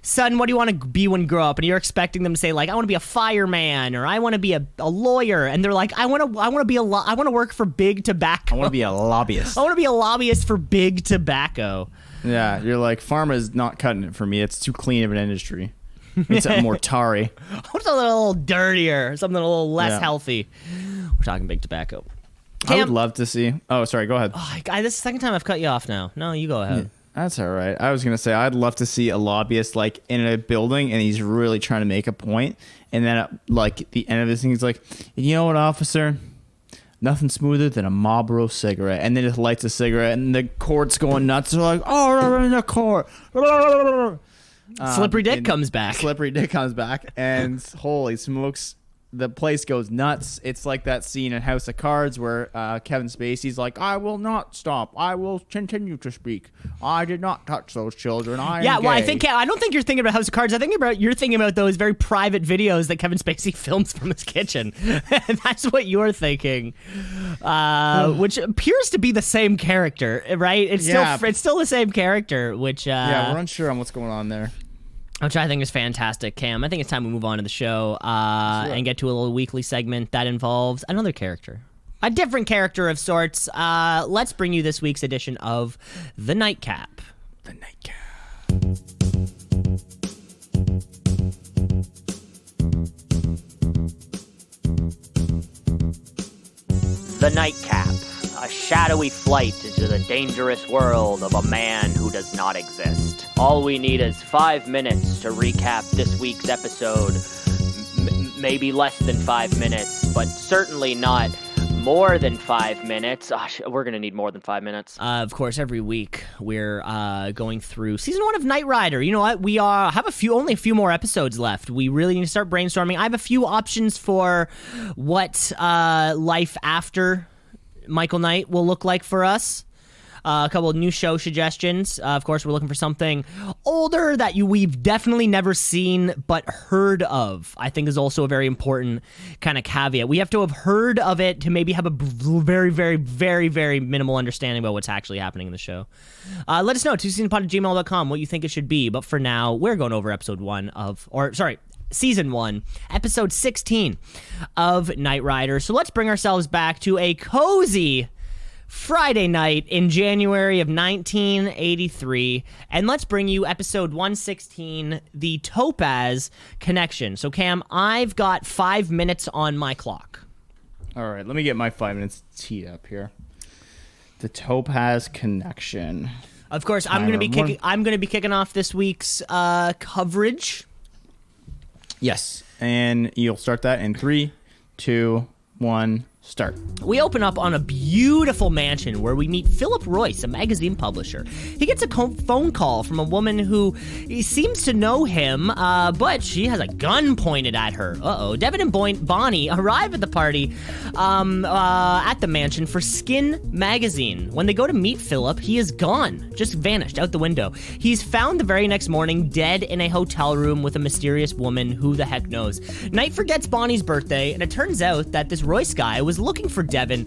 son, what do you want to be when you grow up? And you're expecting them to say, I want to be a fireman or I want to be a lawyer. And they're like, I want to work for big tobacco. I want to be a lobbyist. I want to be a lobbyist for big tobacco. Yeah, you're like, pharma's not cutting it for me. It's too clean of an industry. It's more tarry. What's a little dirtier, something a little less healthy? We're talking big tobacco. I would love to see. Oh, sorry. Go ahead. Oh, this is the second time I've cut you off now. No, you go ahead. Yeah, that's all right. I was gonna say I'd love to see a lobbyist in a building and he's really trying to make a point, and then at the end of this thing, he's like, you know what, officer? Nothing smoother than a Marlboro cigarette, and then just lights a cigarette, and the court's going nuts. They're like, oh, the court. Slippery Dick comes back. Slippery Dick comes back, and holy smokes, the place goes nuts. It's like that scene in House of Cards where Kevin Spacey's like, I will not stop. I will continue to speak. I did not touch those children. I am gay. I don't think you're thinking about House of Cards. You're thinking about those very private videos that Kevin Spacey films from his kitchen. That's what you're thinking, which appears to be the same character, right? It's still the same character. Which we're unsure on what's going on there. Which I think is fantastic, Cam. I think it's time we move on to the show and get to a little weekly segment that involves another character. A different character of sorts. Let's bring you this week's edition of The Nightcap. The Nightcap. The Nightcap, a shadowy flight into the dangerous world of a man who does not exist. All we need is 5 minutes to recap this week's episode. Maybe less than 5 minutes, but certainly not more than 5 minutes. We're going to need more than 5 minutes. Of course, every week we're going through season 1 of Knight Rider. You know what? We have only a few more episodes left. We really need to start brainstorming. I have a few options for what life after Michael Knight will look like for us. A couple of new show suggestions. Of course, we're looking for something older that we've definitely never seen but heard of. I think is also a very important kind of caveat. We have to have heard of it to maybe have a very, very, very, very minimal understanding about what's actually happening in the show. Let us know, twoceesinapod@gmail.com, what you think it should be. But for now, we're going over episode Season 1, Episode 16 of Knight Rider. So let's bring ourselves back to a cozy Friday night in January of 1983, and let's bring you Episode 116, The Topaz Connection. So, Cam, I've got 5 minutes on my clock. All right, let me get my 5 minutes teed up here. The Topaz Connection. Of course, I'm going to be kicking off this week's coverage. Yes, and you'll start that in 3, 2, 1. Start. We open up on a beautiful mansion where we meet Philip Royce, a magazine publisher. He gets a phone call from a woman who seems to know him, but she has a gun pointed at her. Devin and Bonnie arrive at the party at the mansion for Skin magazine. When they go to meet Philip, he is gone, just vanished out the window. He's found the very next morning dead in a hotel room with a mysterious woman. Who the heck knows? Knight forgets Bonnie's birthday, and it turns out that this Royce guy was looking for Devin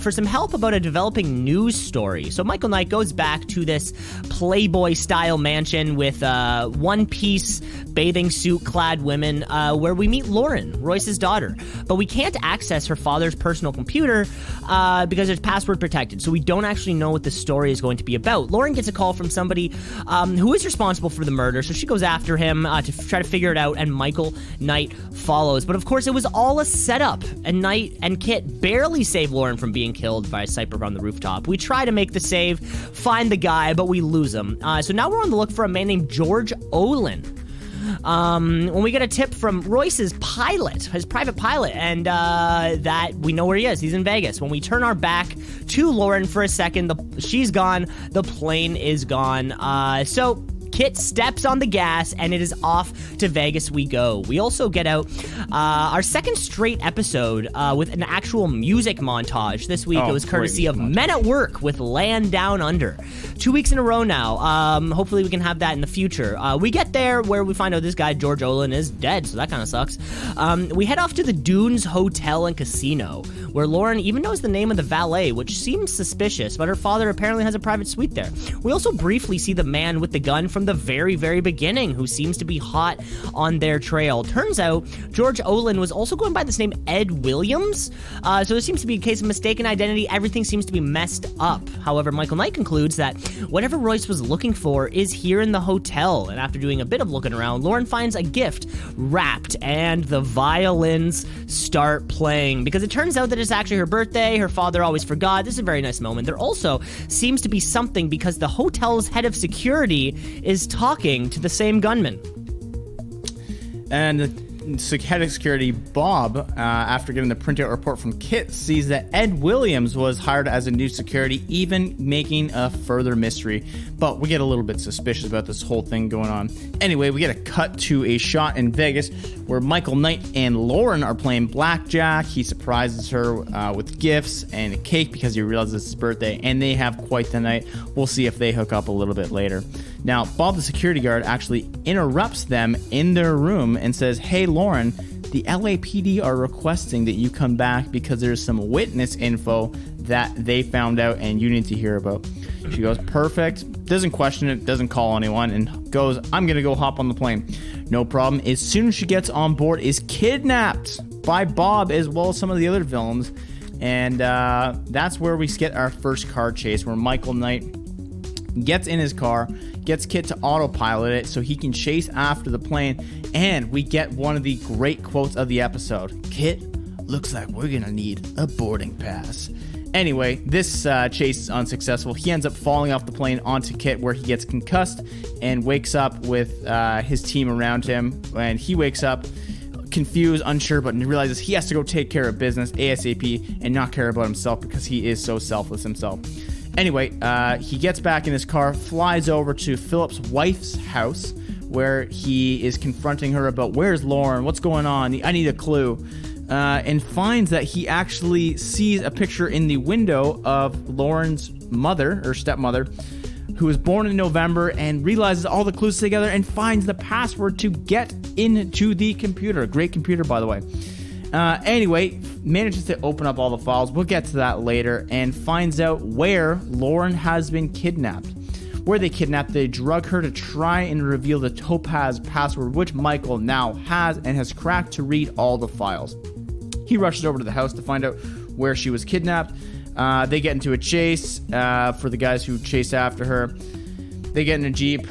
for some help about a developing news story. So Michael Knight goes back to this Playboy-style mansion with one-piece bathing suit-clad women where we meet Lauren, Royce's daughter. But we can't access her father's personal computer because it's password protected, so we don't actually know what the story is going to be about. Lauren gets a call from somebody who is responsible for the murder, so she goes after him to try to figure it out, and Michael Knight follows. But of course, it was all a setup, and Knight and Kit barely save Lauren from being killed by a sniper on the rooftop. We try to make the save, find the guy, but we lose him. So now we're on the look for a man named George Olin. When we get a tip from Royce's pilot, his private pilot, and that we know where he is. He's in Vegas. When we turn our back to Lauren for a second, she's gone. The plane is gone. So Kit steps on the gas, and it is off to Vegas we go. We also get out our second straight episode with an actual music montage. This week it was courtesy of Men at Work with Land Down Under. 2 weeks in a row now. Hopefully we can have that in the future. We get there where we find out this guy, George Olin, is dead, so that kind of sucks. We head off to the Dunes Hotel and Casino, where Lauren even knows the name of the valet, which seems suspicious, but her father apparently has a private suite there. We also briefly see the man with the gun from the very, very beginning, who seems to be hot on their trail. Turns out George Olin was also going by this name Ed Williams, so there seems to be a case of mistaken identity. Everything seems to be messed up. However, Michael Knight concludes that whatever Royce was looking for is here in the hotel, and after doing a bit of looking around, Lauren finds a gift wrapped, and the violins start playing, because it turns out that it's actually her birthday. Her father always forgot. This is a very nice moment. There also seems to be something, because the hotel's head of security is talking to the same gunman. And the head of security, Bob, after getting the printout report from Kit, sees that Ed Williams was hired as a new security, even making a further mystery. But we get a little bit suspicious about this whole thing going on. Anyway, we get a cut to a shot in Vegas where Michael Knight and Lauren are playing blackjack. He surprises her with gifts and a cake because he realizes it's his birthday, and they have quite the night. We'll see if they hook up a little bit later. Now, Bob, the security guard, actually interrupts them in their room and says, "Hey, Lauren, the LAPD are requesting that you come back because there's some witness info that they found out and you need to hear about." She goes, "Perfect." Doesn't question it, doesn't call anyone, and goes, "I'm going to go hop on the plane." No problem. As soon as she gets on board, is kidnapped by Bob as well as some of the other villains. And that's where we get our first car chase, where Michael Knight gets in his car, gets Kit to autopilot it so he can chase after the plane, and we get one of the great quotes of the episode. "Kit, looks like we're gonna need a boarding pass." Anyway, this chase is unsuccessful. He ends up falling off the plane onto Kit, where he gets concussed and wakes up with his team around him, and he wakes up confused, unsure, but realizes he has to go take care of business ASAP and not care about himself because he is so selfless himself. Anyway, he gets back in his car, flies over to Philip's wife's house, where he is confronting her about, "Where's Lauren? What's going on? I need a clue." And finds that he actually sees a picture in the window of Lauren's mother, or stepmother, who was born in November, and realizes all the clues together and finds the password to get into the computer. Great computer, by the way. Anyway, manages to open up all the files. We'll get to that later, and finds out where Lauren has been kidnapped. where they kidnap. They drug her to try and reveal the Topaz password, which Michael now has and has cracked to read all the files. He rushes over to the house to find out where she was kidnapped. They get into a chase for the guys who chase after her. They get in a Jeep,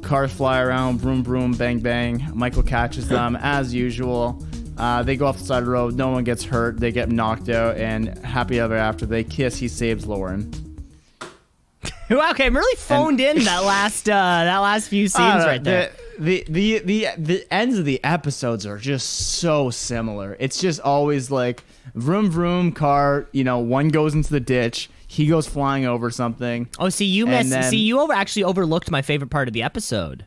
cars fly around, vroom, vroom, bang, bang. Michael catches them as usual. They go off the side of the road. No one gets hurt. They get knocked out, and happy ever after. They kiss. He saves Lauren. Okay, I'm really phoned in that last few scenes right there. The ends of the episodes are just so similar. It's just always like vroom vroom car. One goes into the ditch. He goes flying over something. Oh, see, you actually overlooked my favorite part of the episode.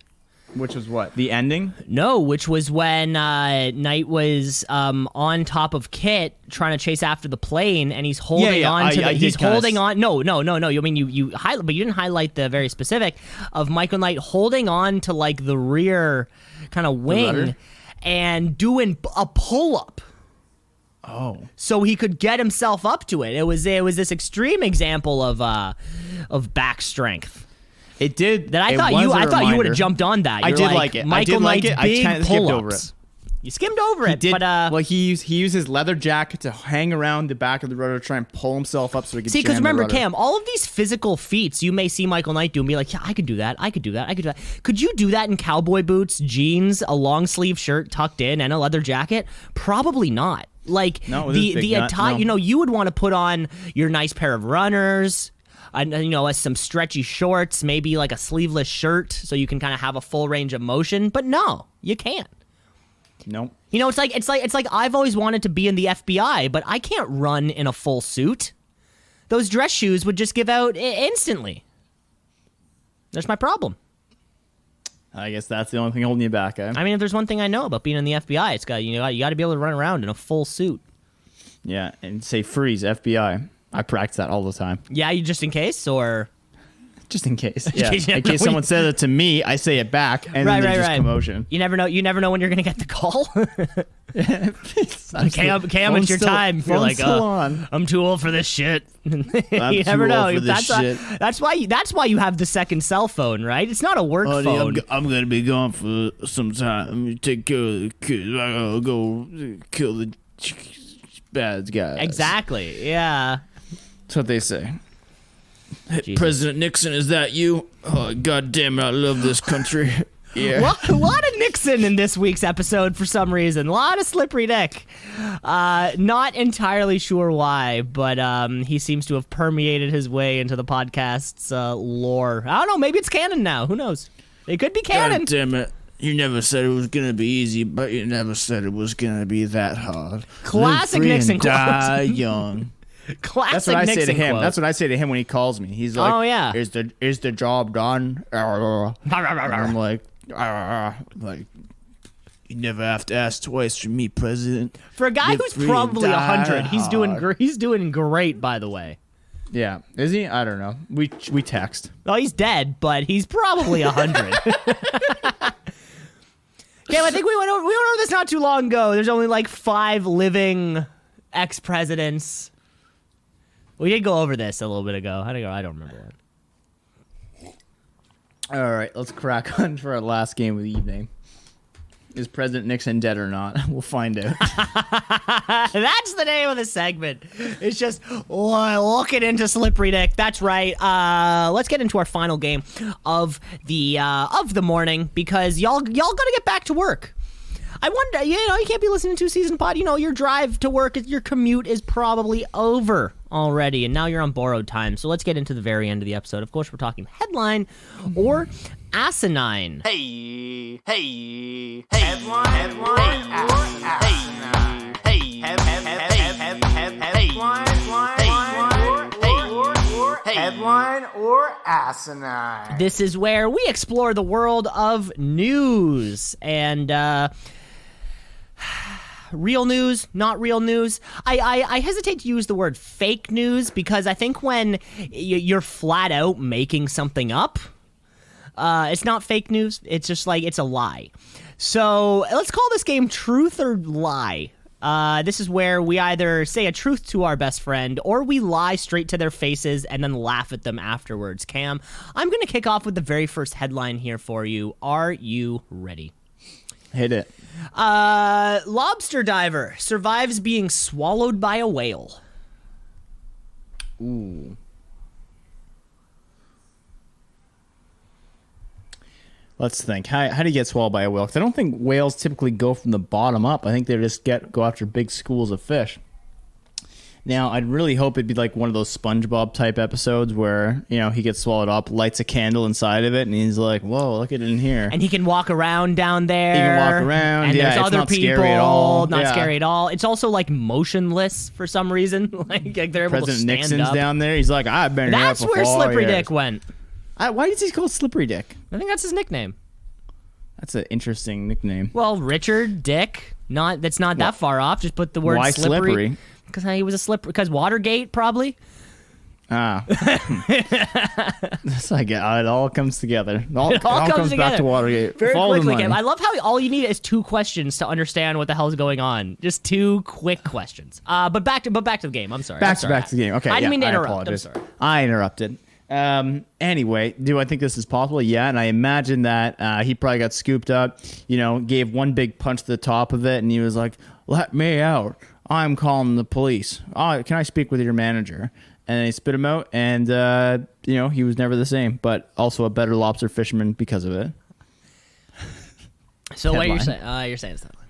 Which was what? The ending? No, which was when Knight was on top of Kit trying to chase after the plane, and he's holding on to he's holding on. No. I mean, you highlight, but you didn't highlight the very specific of Michael Knight holding on to like the rear kind of wing and doing a pull up. Oh, so he could get himself up to it. It was this extreme example of back strength. It did. That I thought you would have jumped on that. I did like it. Michael Knight's big I kind of skimmed over it. You skimmed over it. Did, but he used his leather jacket to hang around the back of the rudder to try and pull himself up so he could. See, because remember, the Cam, all of these physical feats you may see Michael Knight do and be like, yeah, I could do that. I could do that. I could do that. Could you do that in cowboy boots, jeans, a long sleeve shirt tucked in, and a leather jacket? Probably not. Like the attire, you would want to put on your nice pair of runners. Some stretchy shorts, maybe like a sleeveless shirt, so you can kind of have a full range of motion. But no, you can't. Nope. It's like I've always wanted to be in the FBI, but I can't run in a full suit. Those dress shoes would just give out instantly. That's my problem. I guess that's the only thing holding you back. I mean, if there's one thing I know about being in the FBI, it's got you got to be able to run around in a full suit. Yeah, and say freeze FBI. I practice that all the time. Yeah, you just in case, or just in case. Yeah, in case someone says it to me, I say it back, and then there's just commotion. You never know. You never know when you're gonna get the call. Cam, it's your time. You're like, I'm too old for this shit. You never know. That's why you have the second cell phone, right? It's not a work phone. I'm gonna be gone for some time. Take care of the kids. I gotta go kill the bad guys. Exactly. Yeah. That's what they say. Hey, President Nixon, is that you? Oh, God damn it, I love this country. Yeah. A lot of Nixon in this week's episode for some reason. A lot of slippery dick. Not entirely sure why, but he seems to have permeated his way into the podcast's lore. I don't know, maybe it's canon now. Who knows? It could be canon. God damn it. You never said it was going to be easy, but you never said it was going to be that hard. Classic Nixon quote. Die young. Classic That's what I Nixon say to him. quote. That's what I say to him when he calls me. He's like, "Oh yeah, is the job done?" I'm like, you never have to ask twice from me, President. For a guy who's probably 100, he's doing great, by the way. Yeah, is he? I don't know. We text. Well, he's dead, but he's probably 100. Cam, I think we went over this not too long ago. There's only like 5 living ex-presidents. We did go over this a little bit ago. I don't remember that. All right, let's crack on for our last game of the evening. Is President Nixon dead or not? We'll find out. That's the name of the segment. It's just looking into slippery dick. That's right. Let's get into our final game of the morning, because y'all gotta get back to work. I wonder, you can't be listening to Two-Season Pod. Your drive to work, your commute is probably over already, and now you're on borrowed time. So let's get into the very end of the episode. Of course, we're talking headline or asinine. Hey, headline or asinine. Headline or asinine. This is where we explore the world of news and real news, not real news. I hesitate to use the word fake news, because I think when you're flat out making something up, it's not fake news. It's just like, it's a lie. So let's call this game Truth or Lie. This is where we either say a truth to our best friend or we lie straight to their faces and then laugh at them afterwards. Cam, I'm going to kick off with the very first headline here for you. Are you ready? Hit it. Lobster diver survives being swallowed by a whale. Ooh. Let's think. How do you get swallowed by a whale? Because I don't think whales typically go from the bottom up. I think they just go after big schools of fish. Now, I'd really hope it'd be like one of those SpongeBob type episodes where, he gets swallowed up, lights a candle inside of it, and he's like, whoa, look at it in here. And he can walk around down there. He can walk around. And there's it's other not people. Scary at all. Not scary at all. It's also like motionless for some reason. like they're able President to stand Nixon's up. down there. He's like, I've been That's here for where 4 Slippery years. Dick went. Why is he called Slippery Dick? I think that's his nickname. That's an interesting nickname. Well, Richard Dick. That's not that far off. Just put the word Why slippery. slippery? Because he was a slippery. Because Watergate, probably. Ah. That's like it all comes together. It all comes together. back to Watergate. Very Follow the quickly, money. Cam. I love how all you need is 2 questions to understand what the hell's going on. Just 2 quick questions. But back to the game. I'm sorry. Back to the game. Okay. I didn't mean to interrupt. Apologize. I'm sorry. I interrupted. Anyway, do I think this is possible? Yeah, and I imagine that he probably got scooped up, gave one big punch to the top of it, and he was like, let me out. I'm calling the police. Can I speak with your manager? And then he spit him out, and, he was never the same, but also a better lobster fisherman because of it. So what are you saying? You're saying something.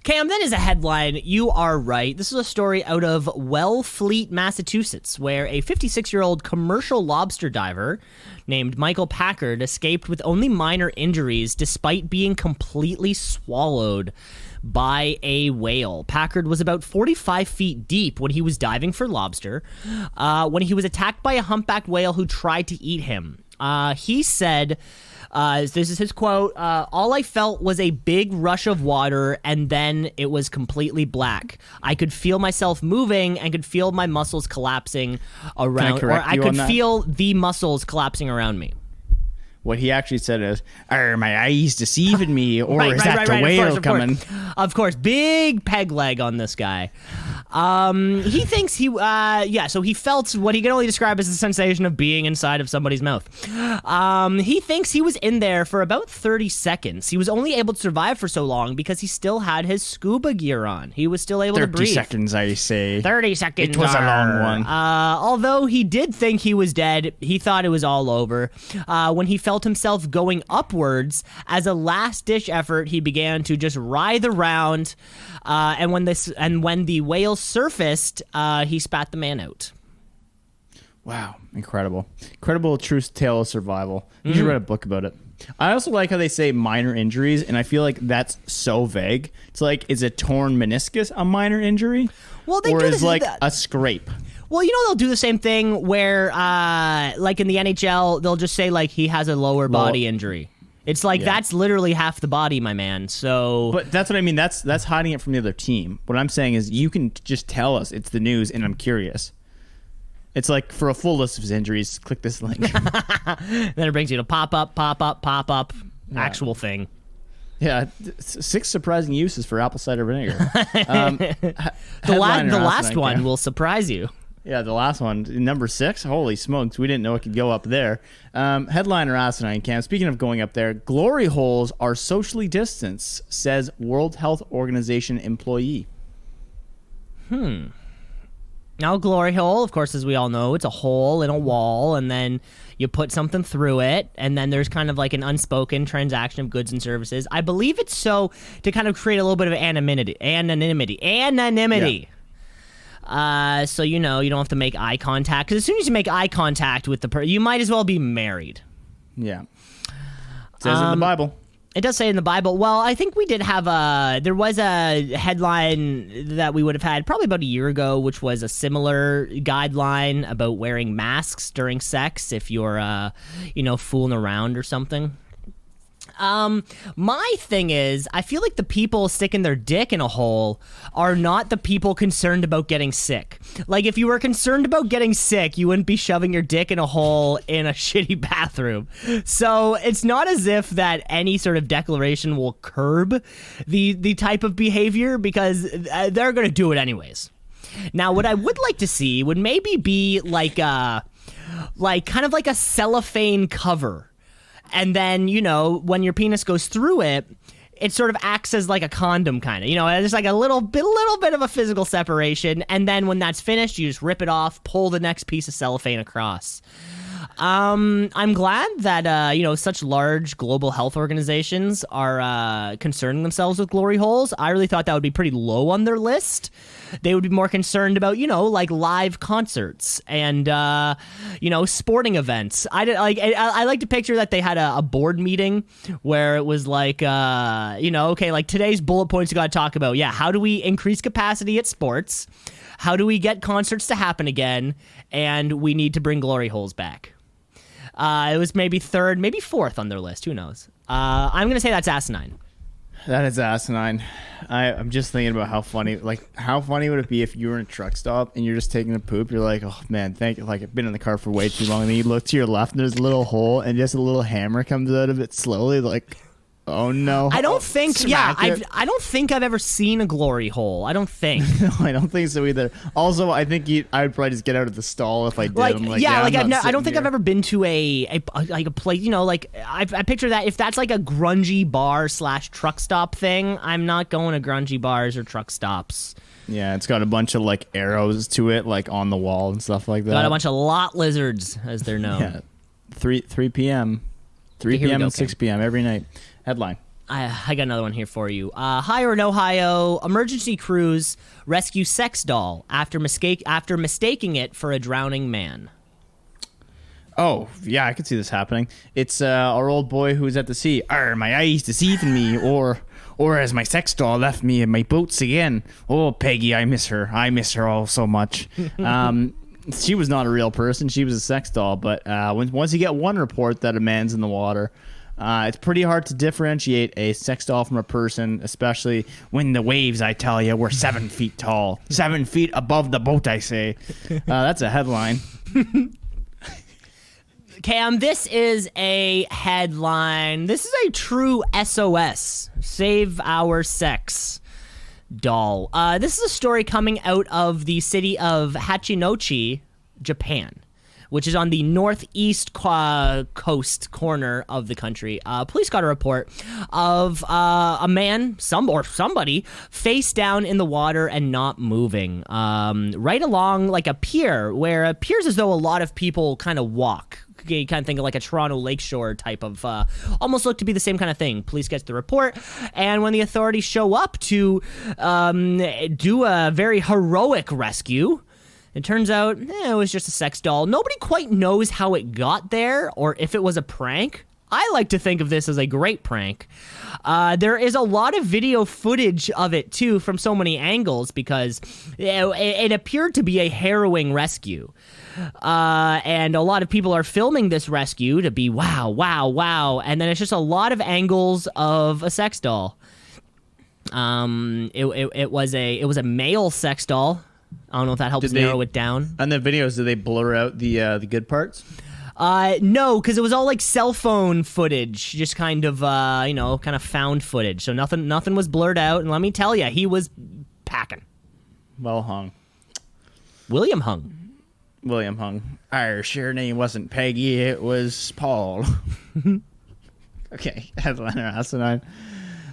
Cam, that is a headline. You are right. This is a story out of Wellfleet, Massachusetts, where a 56-year-old commercial lobster diver named Michael Packard escaped with only minor injuries despite being completely swallowed by a whale. Packard was about 45 feet deep when he was diving for lobster when he was attacked by a humpbacked whale who tried to eat him. He said... this is his quote, all I felt was a big rush of water, and then it was completely black. I could feel myself moving and could feel my muscles collapsing around, or I could feel the muscles collapsing around me. What he actually said is, are my eyes deceiving me, or Right, is that the whale coming? Of course, big peg leg on this guy. He thinks so he felt what he can only describe as the sensation of being inside of somebody's mouth. He thinks he was in there for about 30 seconds. He was only able to survive for so long because he still had his scuba gear on. He was still able to breathe. 30 seconds, I say. 30 seconds. It was a long one. Although he did think he was dead, he thought it was all over. When he felt himself going upwards, as a last-ditch effort, he began to just writhe around. And when the whale surfaced, he spat the man out. Wow, incredible true tale of survival. You should write a book about it. I also like how they say minor injuries, and I feel like that's so vague. It's like, is a torn meniscus a minor injury? Well, they or do is this, like a scrape? Well, they'll do the same thing where, like in the NHL, they'll just say like he has a lower body injury. It's like that's literally half the body, my man. So, but that's what I mean. That's hiding it from the other team. What I'm saying is, you can just tell us it's the news, and I'm curious. It's like, for a full list of his injuries, click this link. Then it brings you to pop up, actual thing. Yeah, 6 surprising uses for apple cider vinegar. The last one will surprise you. Yeah, the last one, number 6. Holy smokes, we didn't know it could go up there. Headliner Asinine, Cam. Speaking of going up there, glory holes are socially distanced, says World Health Organization employee. Now, glory hole, of course, as we all know, it's a hole in a wall, and then you put something through it, and then there's kind of like an unspoken transaction of goods and services. I believe it's so to kind of create a little bit of anonymity. So, you don't have to make eye contact, because as soon as you make eye contact with the person, you might as well be married. Yeah. It says in the Bible. It does say in the Bible. Well, I think we did have there was a headline that we would have had probably about a year ago, which was a similar guideline about wearing masks during sex if you're, fooling around or something. My thing is, I feel like the people sticking their dick in a hole are not the people concerned about getting sick. Like, if you were concerned about getting sick, you wouldn't be shoving your dick in a hole in a shitty bathroom. So it's not as if that any sort of declaration will curb the type of behavior, because they're going to do it anyways. Now, what I would like to see would maybe be like kind of like a cellophane cover. And then, you know, when your penis goes through it, it sort of acts as like a condom kind of, you know, there's like a little bit of a physical separation. And then when that's finished, you just rip it off, pull the next piece of cellophane across. I'm glad that, you know, such large global health organizations are concerning themselves with glory holes. I really thought that would be pretty low on their list. They would be more concerned about, you know, like live concerts and, you know, sporting events. I like to picture that they had a board meeting where it was like, you know, okay, like today's bullet points you got to talk about. Yeah, how do we increase capacity at sports? How do we get concerts to happen again? And we need to bring glory holes back. It was maybe third, maybe fourth on their list. Who knows? I'm going to say that's asinine. That is asinine. I'm just thinking about how funny would it be if you were in a truck stop and you're just taking a poop. You're like, oh man, thank you. Like, I've been in the car for way too long. And then you look to your left and there's a little hole and just a little hammer comes out of it slowly. Like, oh no. I don't think, Smack it. I don't think I've ever seen a glory hole. I don't think. No, I don't think so either. Also, I think I would probably just get out of the stall if I did. Like, I'm like, yeah, like I'm I don't think here. I've ever been to a place, you know, like I picture that if that's like a grungy bar / truck stop thing, I'm not going to grungy bars or truck stops. Yeah, it's got a bunch of like arrows to it, like on the wall and stuff like that. Got a bunch of lot lizards, as they're known. Yeah, 3 p.m., 3 Here we p.m. go, and 6 p.m. every night. Headline. I got another one here for you. Higher in Ohio, emergency crews rescue sex doll after mistaking it for a drowning man. Oh, yeah, I could see this happening. It's our old boy who's at the sea. Arr, my eyes deceiving me, or as my sex doll left me in my boots again. Oh, Peggy, I miss her. I miss her all so much. She was not a real person. She was a sex doll. But once you get one report that a man's in the water, it's pretty hard to differentiate a sex doll from a person, especially when the waves, I tell you, were 7 feet tall. 7 feet above the boat, I say. That's a headline. Cam, this is a headline. This is a true SOS. Save our sex doll. This is a story coming out of the city of Hachinochi, Japan, which is on the northeast coast corner of the country. Police got a report of a man, somebody, face down in the water and not moving, right along like a pier, where it appears as though a lot of people kind of walk. You kind of think of like a Toronto Lakeshore type of, almost looked to be the same kind of thing. Police gets the report, and when the authorities show up to do a very heroic rescue, it turns out it was just a sex doll. Nobody quite knows how it got there or if it was a prank. I like to think of this as a great prank. There is a lot of video footage of it, too, from so many angles because it appeared to be a harrowing rescue. And a lot of people are filming this rescue to be wow, wow, wow. And then it's just a lot of angles of a sex doll. It was a male sex doll. I don't know if that helps narrow it down. On the videos, do they blur out the good parts? No, because it was all like cell phone footage, just kind of kind of found footage. So nothing was blurred out. And let me tell you, he was packing. Well hung. William hung. Our sure name wasn't Peggy, it was Paul. Okay, headline or asinine.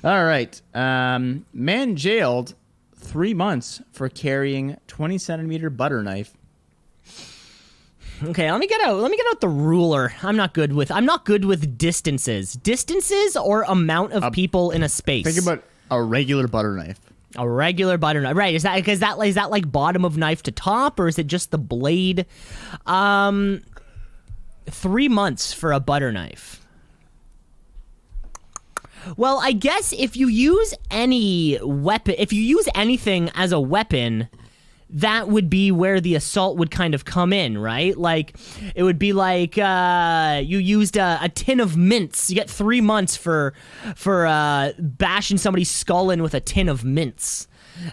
All right. Man jailed 3 months for carrying 20-centimeter butter knife. Okay, let me get out the ruler. I'm not good with distances. Distances or amount of people in a space. Think about a regular butter knife. A regular butter knife. Right. Is that like bottom of knife to top, or is it just the blade? 3 months for a butter knife. Well, I guess if you use any weapon, if you use anything as a weapon, that would be where the assault would kind of come in, right? Like, it would be like you used a tin of mints. You get 3 months for bashing somebody's skull in with a tin of mints.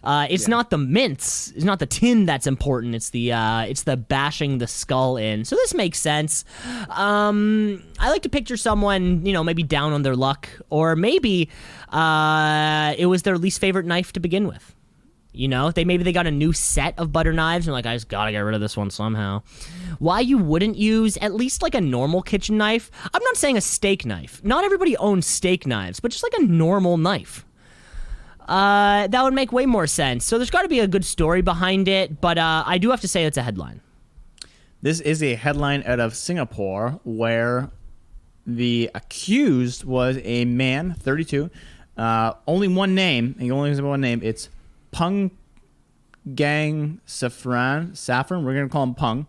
It's not the mints. It's not the tin that's important. It's the bashing the skull in. So this makes sense. I like to picture someone, maybe down on their luck, or maybe it was their least favorite knife to begin with. Maybe they got a new set of butter knives and like, I just gotta get rid of this one somehow. Why you wouldn't use at least like a normal kitchen knife? I'm not saying a steak knife. Not everybody owns steak knives, but just like a normal knife. That would make way more sense. So there's got to be a good story behind it, but I do have to say it's a headline. This is a headline out of Singapore where the accused was a man, 32. Only one name. He only has one name. It's Pung Gang Saffron. We're going to call him Pung.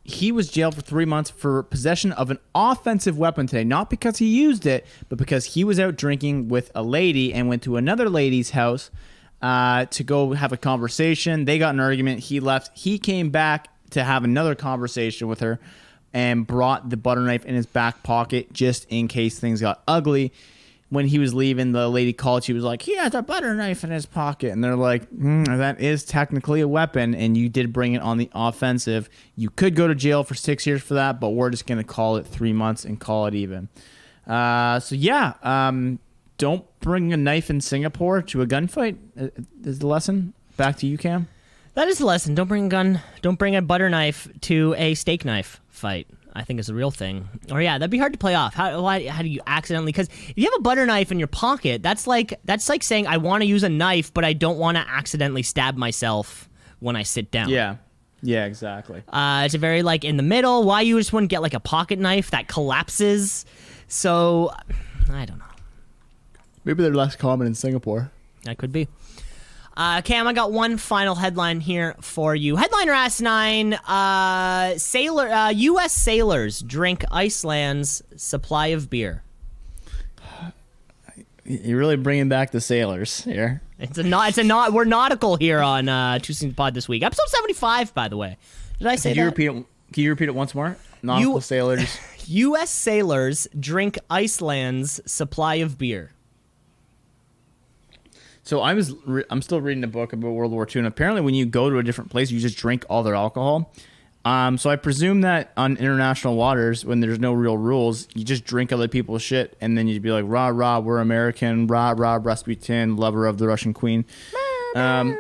He was jailed for 3 months for possession of an offensive weapon today. Not because he used it, but because he was out drinking with a lady and went to another lady's house to go have a conversation. They got in an argument. He left. He came back to have another conversation with her and brought the butter knife in his back pocket just in case things got ugly. When he was leaving, the lady called. She was like, he has a butter knife in his pocket. And they're like, that is technically a weapon, and you did bring it on the offensive. You could go to jail for 6 years for that, but we're just going to call it 3 months and call it even. Don't bring a knife in Singapore to a gunfight is the lesson. Back to you, Cam. That is the lesson. Don't bring a gun. Don't bring a butter knife to a steak knife fight. I think it's a real thing. Or yeah, that'd be hard to play off. How do you accidentally? Because if you have a butter knife in your pocket, that's like saying I want to use a knife, but I don't want to accidentally stab myself when I sit down. Yeah, exactly. It's a very like in the middle. Why you just wouldn't get like a pocket knife that collapses? So I don't know. Maybe they're less common in Singapore. That could be. Cam, I got one final headline here for you. Headliner Asinine, U.S. sailors drink Iceland's supply of beer. You're really bringing back the sailors here. We're nautical here on twoceesinapod this week. Episode 75, by the way. Did I say that? Can you repeat it once more? Nautical sailors. U.S. sailors drink Iceland's supply of beer. So I'm still reading a book about World War II, and apparently when you go to a different place, you just drink all their alcohol. So I presume that on international waters, when there's no real rules, you just drink other people's shit, and then you'd be like, rah, rah, we're American, rah, rah, Rasputin, lover of the Russian queen. So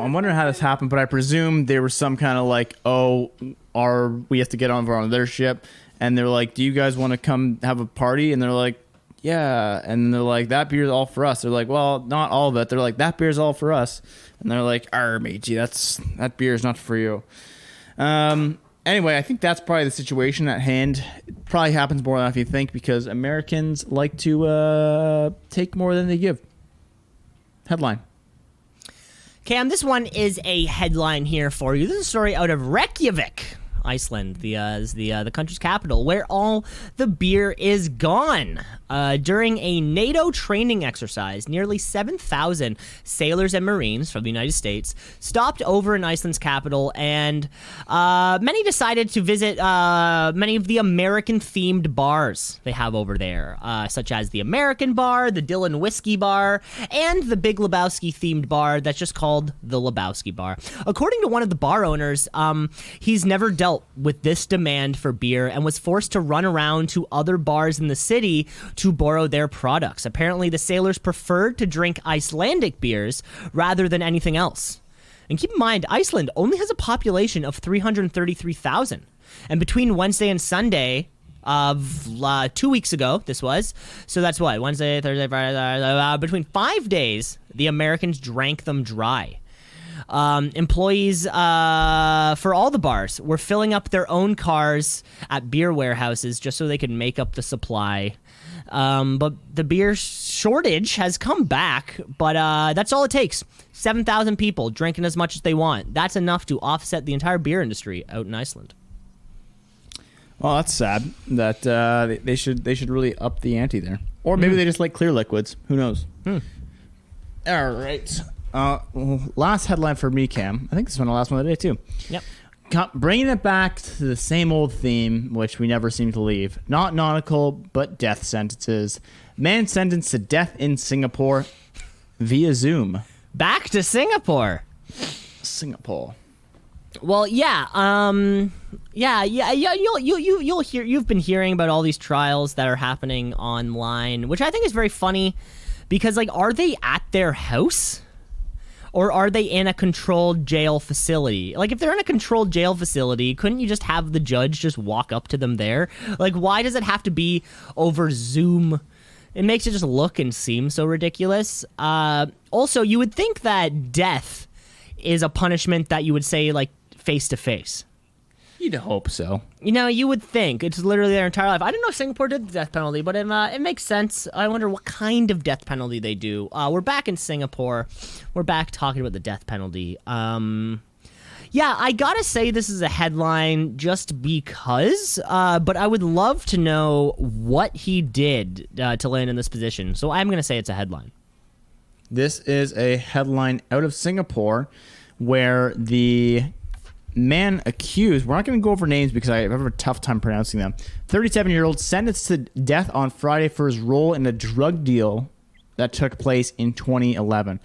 I'm wondering how this happened, but I presume there was some kind of like, we have to get on their ship, and they're like, do you guys want to come have a party? And they're like, yeah, and they're like, that beer's all for us. They're like, well, not all of it. They're like, that beer's all for us. And they're like, matey, that beer's not for you. Anyway, I think that's probably the situation at hand. It probably happens more than you think because Americans like to take more than they give. Headline. Cam, this one is a headline here for you. This is a story out of Reykjavik, Iceland, the country's capital, where all the beer is gone. During a NATO training exercise, nearly 7,000 sailors and Marines from the United States stopped over in Iceland's capital, and many decided to visit many of the American-themed bars they have over there, such as the American Bar, the Dylan Whiskey Bar, and the Big Lebowski-themed bar that's just called the Lebowski Bar. According to one of the bar owners, he's never dealt with this demand for beer and was forced to run around to other bars in the city to borrow their products. Apparently, the sailors preferred to drink Icelandic beers rather than anything else. And keep in mind, Iceland only has a population of 333,000. And between Wednesday and Sunday of 2 weeks ago, this was, so that's what, Wednesday, Thursday, Friday, between 5 days, the Americans drank them dry. Employees for all the bars were filling up their own cars at beer warehouses just so they could make up the supply. But the beer shortage has come back, but that's all it takes. 7,000 people drinking as much as they want. That's enough to offset the entire beer industry out in Iceland. Well, that's sad. That they should really up the ante there, or maybe they just like clear liquids. Who knows? Hmm. All right. Last headline for me, Cam. I think this is the last one of the day, too. Yep. Bringing it back to the same old theme, which we never seem to leave. Not nautical, but death sentences. Man sentenced to death in Singapore via Zoom. Back to Singapore. Singapore. Well, you'll hear, you've been hearing about all these trials that are happening online, which I think is very funny because, like, are they at their house or are they in a controlled jail facility? Like, if they're in a controlled jail facility, couldn't you just have the judge just walk up to them there? Like, why does it have to be over Zoom? It makes it just look and seem so ridiculous. Also, you would think that death is a punishment that you would say, like, face to face. You'd hope so. You know, you would think. It's literally their entire life. I didn't know Singapore did the death penalty, but it makes sense. I wonder what kind of death penalty they do. We're back in Singapore. We're back talking about the death penalty. Yeah, I gotta say this is a headline just because, but I would love to know what he did to land in this position. So I'm gonna say it's a headline. This is a headline out of Singapore where the man accused, we're not going to go over names because I have a tough time pronouncing them, 37-year-old sentenced to death on Friday for his role in a drug deal that took place in 2011.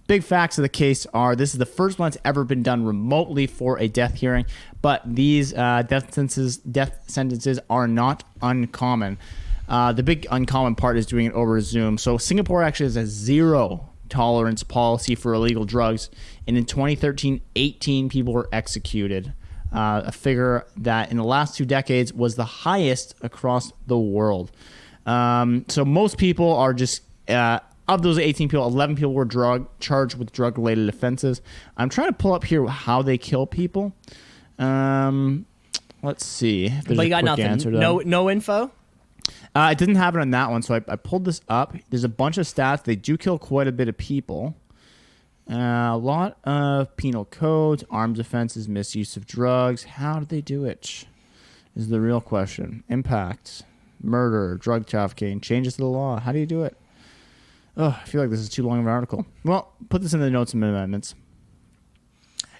Big facts of the case are this is the first one that's ever been done remotely for a death hearing, but these death sentences are not uncommon. The big uncommon part is doing it over Zoom. So Singapore actually has a zero tolerance policy for illegal drugs, and in 2013 18 people were executed, a figure that in the last 2 decades was the highest across the world. So most people are just of those 18 people, 11 people were charged with drug related offenses. I'm trying to pull up here how they kill people. Let's see if there's But you got quick nothing. answer to No info. it didn't have it on that one, so I pulled this up. There's a bunch of stats. They do kill quite a bit of people. A lot of penal codes, arms offenses, misuse of drugs. How did they do it? Is the real question. Impact, murder, drug trafficking, changes to the law. How do you do it? Oh, I feel like this is too long of an article. Well, put this in the notes and amendments.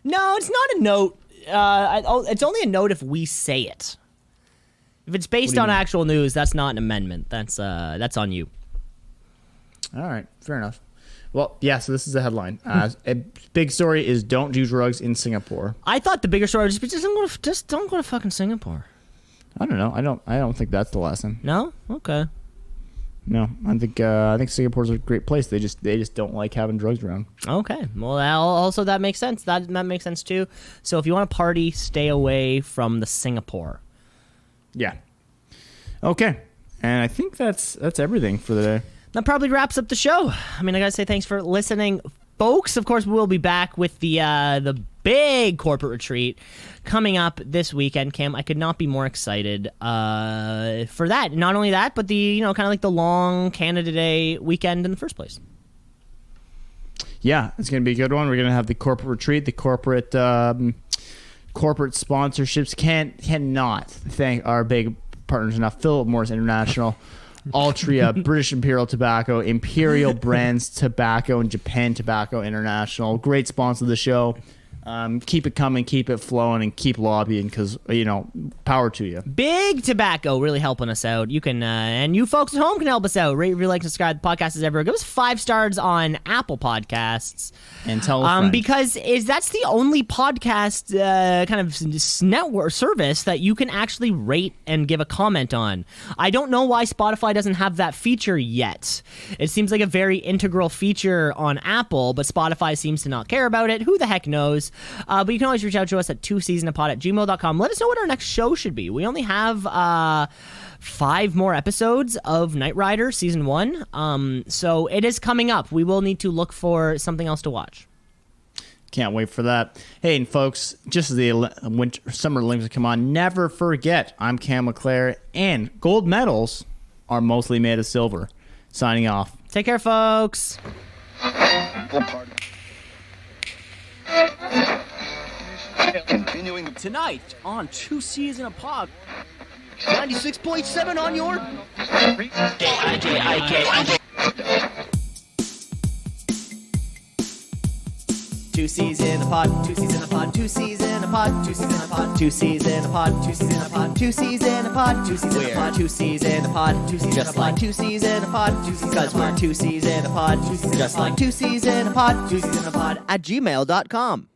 No, it's not a note. It's only a note if we say it. If it's based on actual news, that's not an amendment. That's on you. All right, fair enough. Well, yeah. So this is the headline. A big story is don't do drugs in Singapore. I thought the bigger story would just don't go to fucking Singapore. I don't know. I don't think that's the lesson. No? Okay. No, I think Singapore's a great place. They just don't like having drugs around. Okay. Well, also that makes sense. That makes sense too. So if you want to party, stay away from the Singapore. Yeah. Okay. And I think that's everything for the day. That probably wraps up the show. I mean, I gotta say thanks for listening, folks. Of course, we'll be back with the big corporate retreat coming up this weekend. Cam, I could not be more excited for that. Not only that, but the kind of like the long Canada Day weekend in the first place. Yeah, it's gonna be a good one. We're gonna have the corporate retreat, the corporate sponsorships. Cannot thank our big partners enough. Philip Morris International, Altria, British Imperial Tobacco, Imperial Brands Tobacco, and Japan Tobacco International. Great sponsor of the show. Keep it coming, keep it flowing, and keep lobbying because, power to you. Big Tobacco really helping us out. You can, and you folks at home can help us out. Rate, review, like, subscribe. The podcast is everywhere. Give us 5 stars on Apple Podcasts. And tell a friend. Because that's the only podcast kind of network service that you can actually rate and give a comment on. I don't know why Spotify doesn't have that feature yet. It seems like a very integral feature on Apple, but Spotify seems to not care about it. Who the heck knows? But you can always reach out to us at twoceesinapod@gmail.com. Let us know what our next show should be. We only have 5 more episodes of Knight Rider Season 1. So it is coming up. We will need to look for something else to watch. Can't wait for that. Hey, and folks, just as the Summer Olympics come on, never forget, I'm Cam LeClaire, and gold medals are mostly made of silver. Signing off. Take care, folks. Continuing Tonight on Two C's in a Pod, 96.7 on your... Two C's in a pod, 2 C's in a pod, 2 C's in a pod, 2 C's in a pod, 2 C's in a pod, 2 C's in a pod, 2 C's in a pod, 2 C's in a pod, 2 C's in a pod, 2 C's just like 2 C's in a pod, because we're 2 C's in a pod, just like 2 C's in a pod, 2 C's in a pod at gmail.com.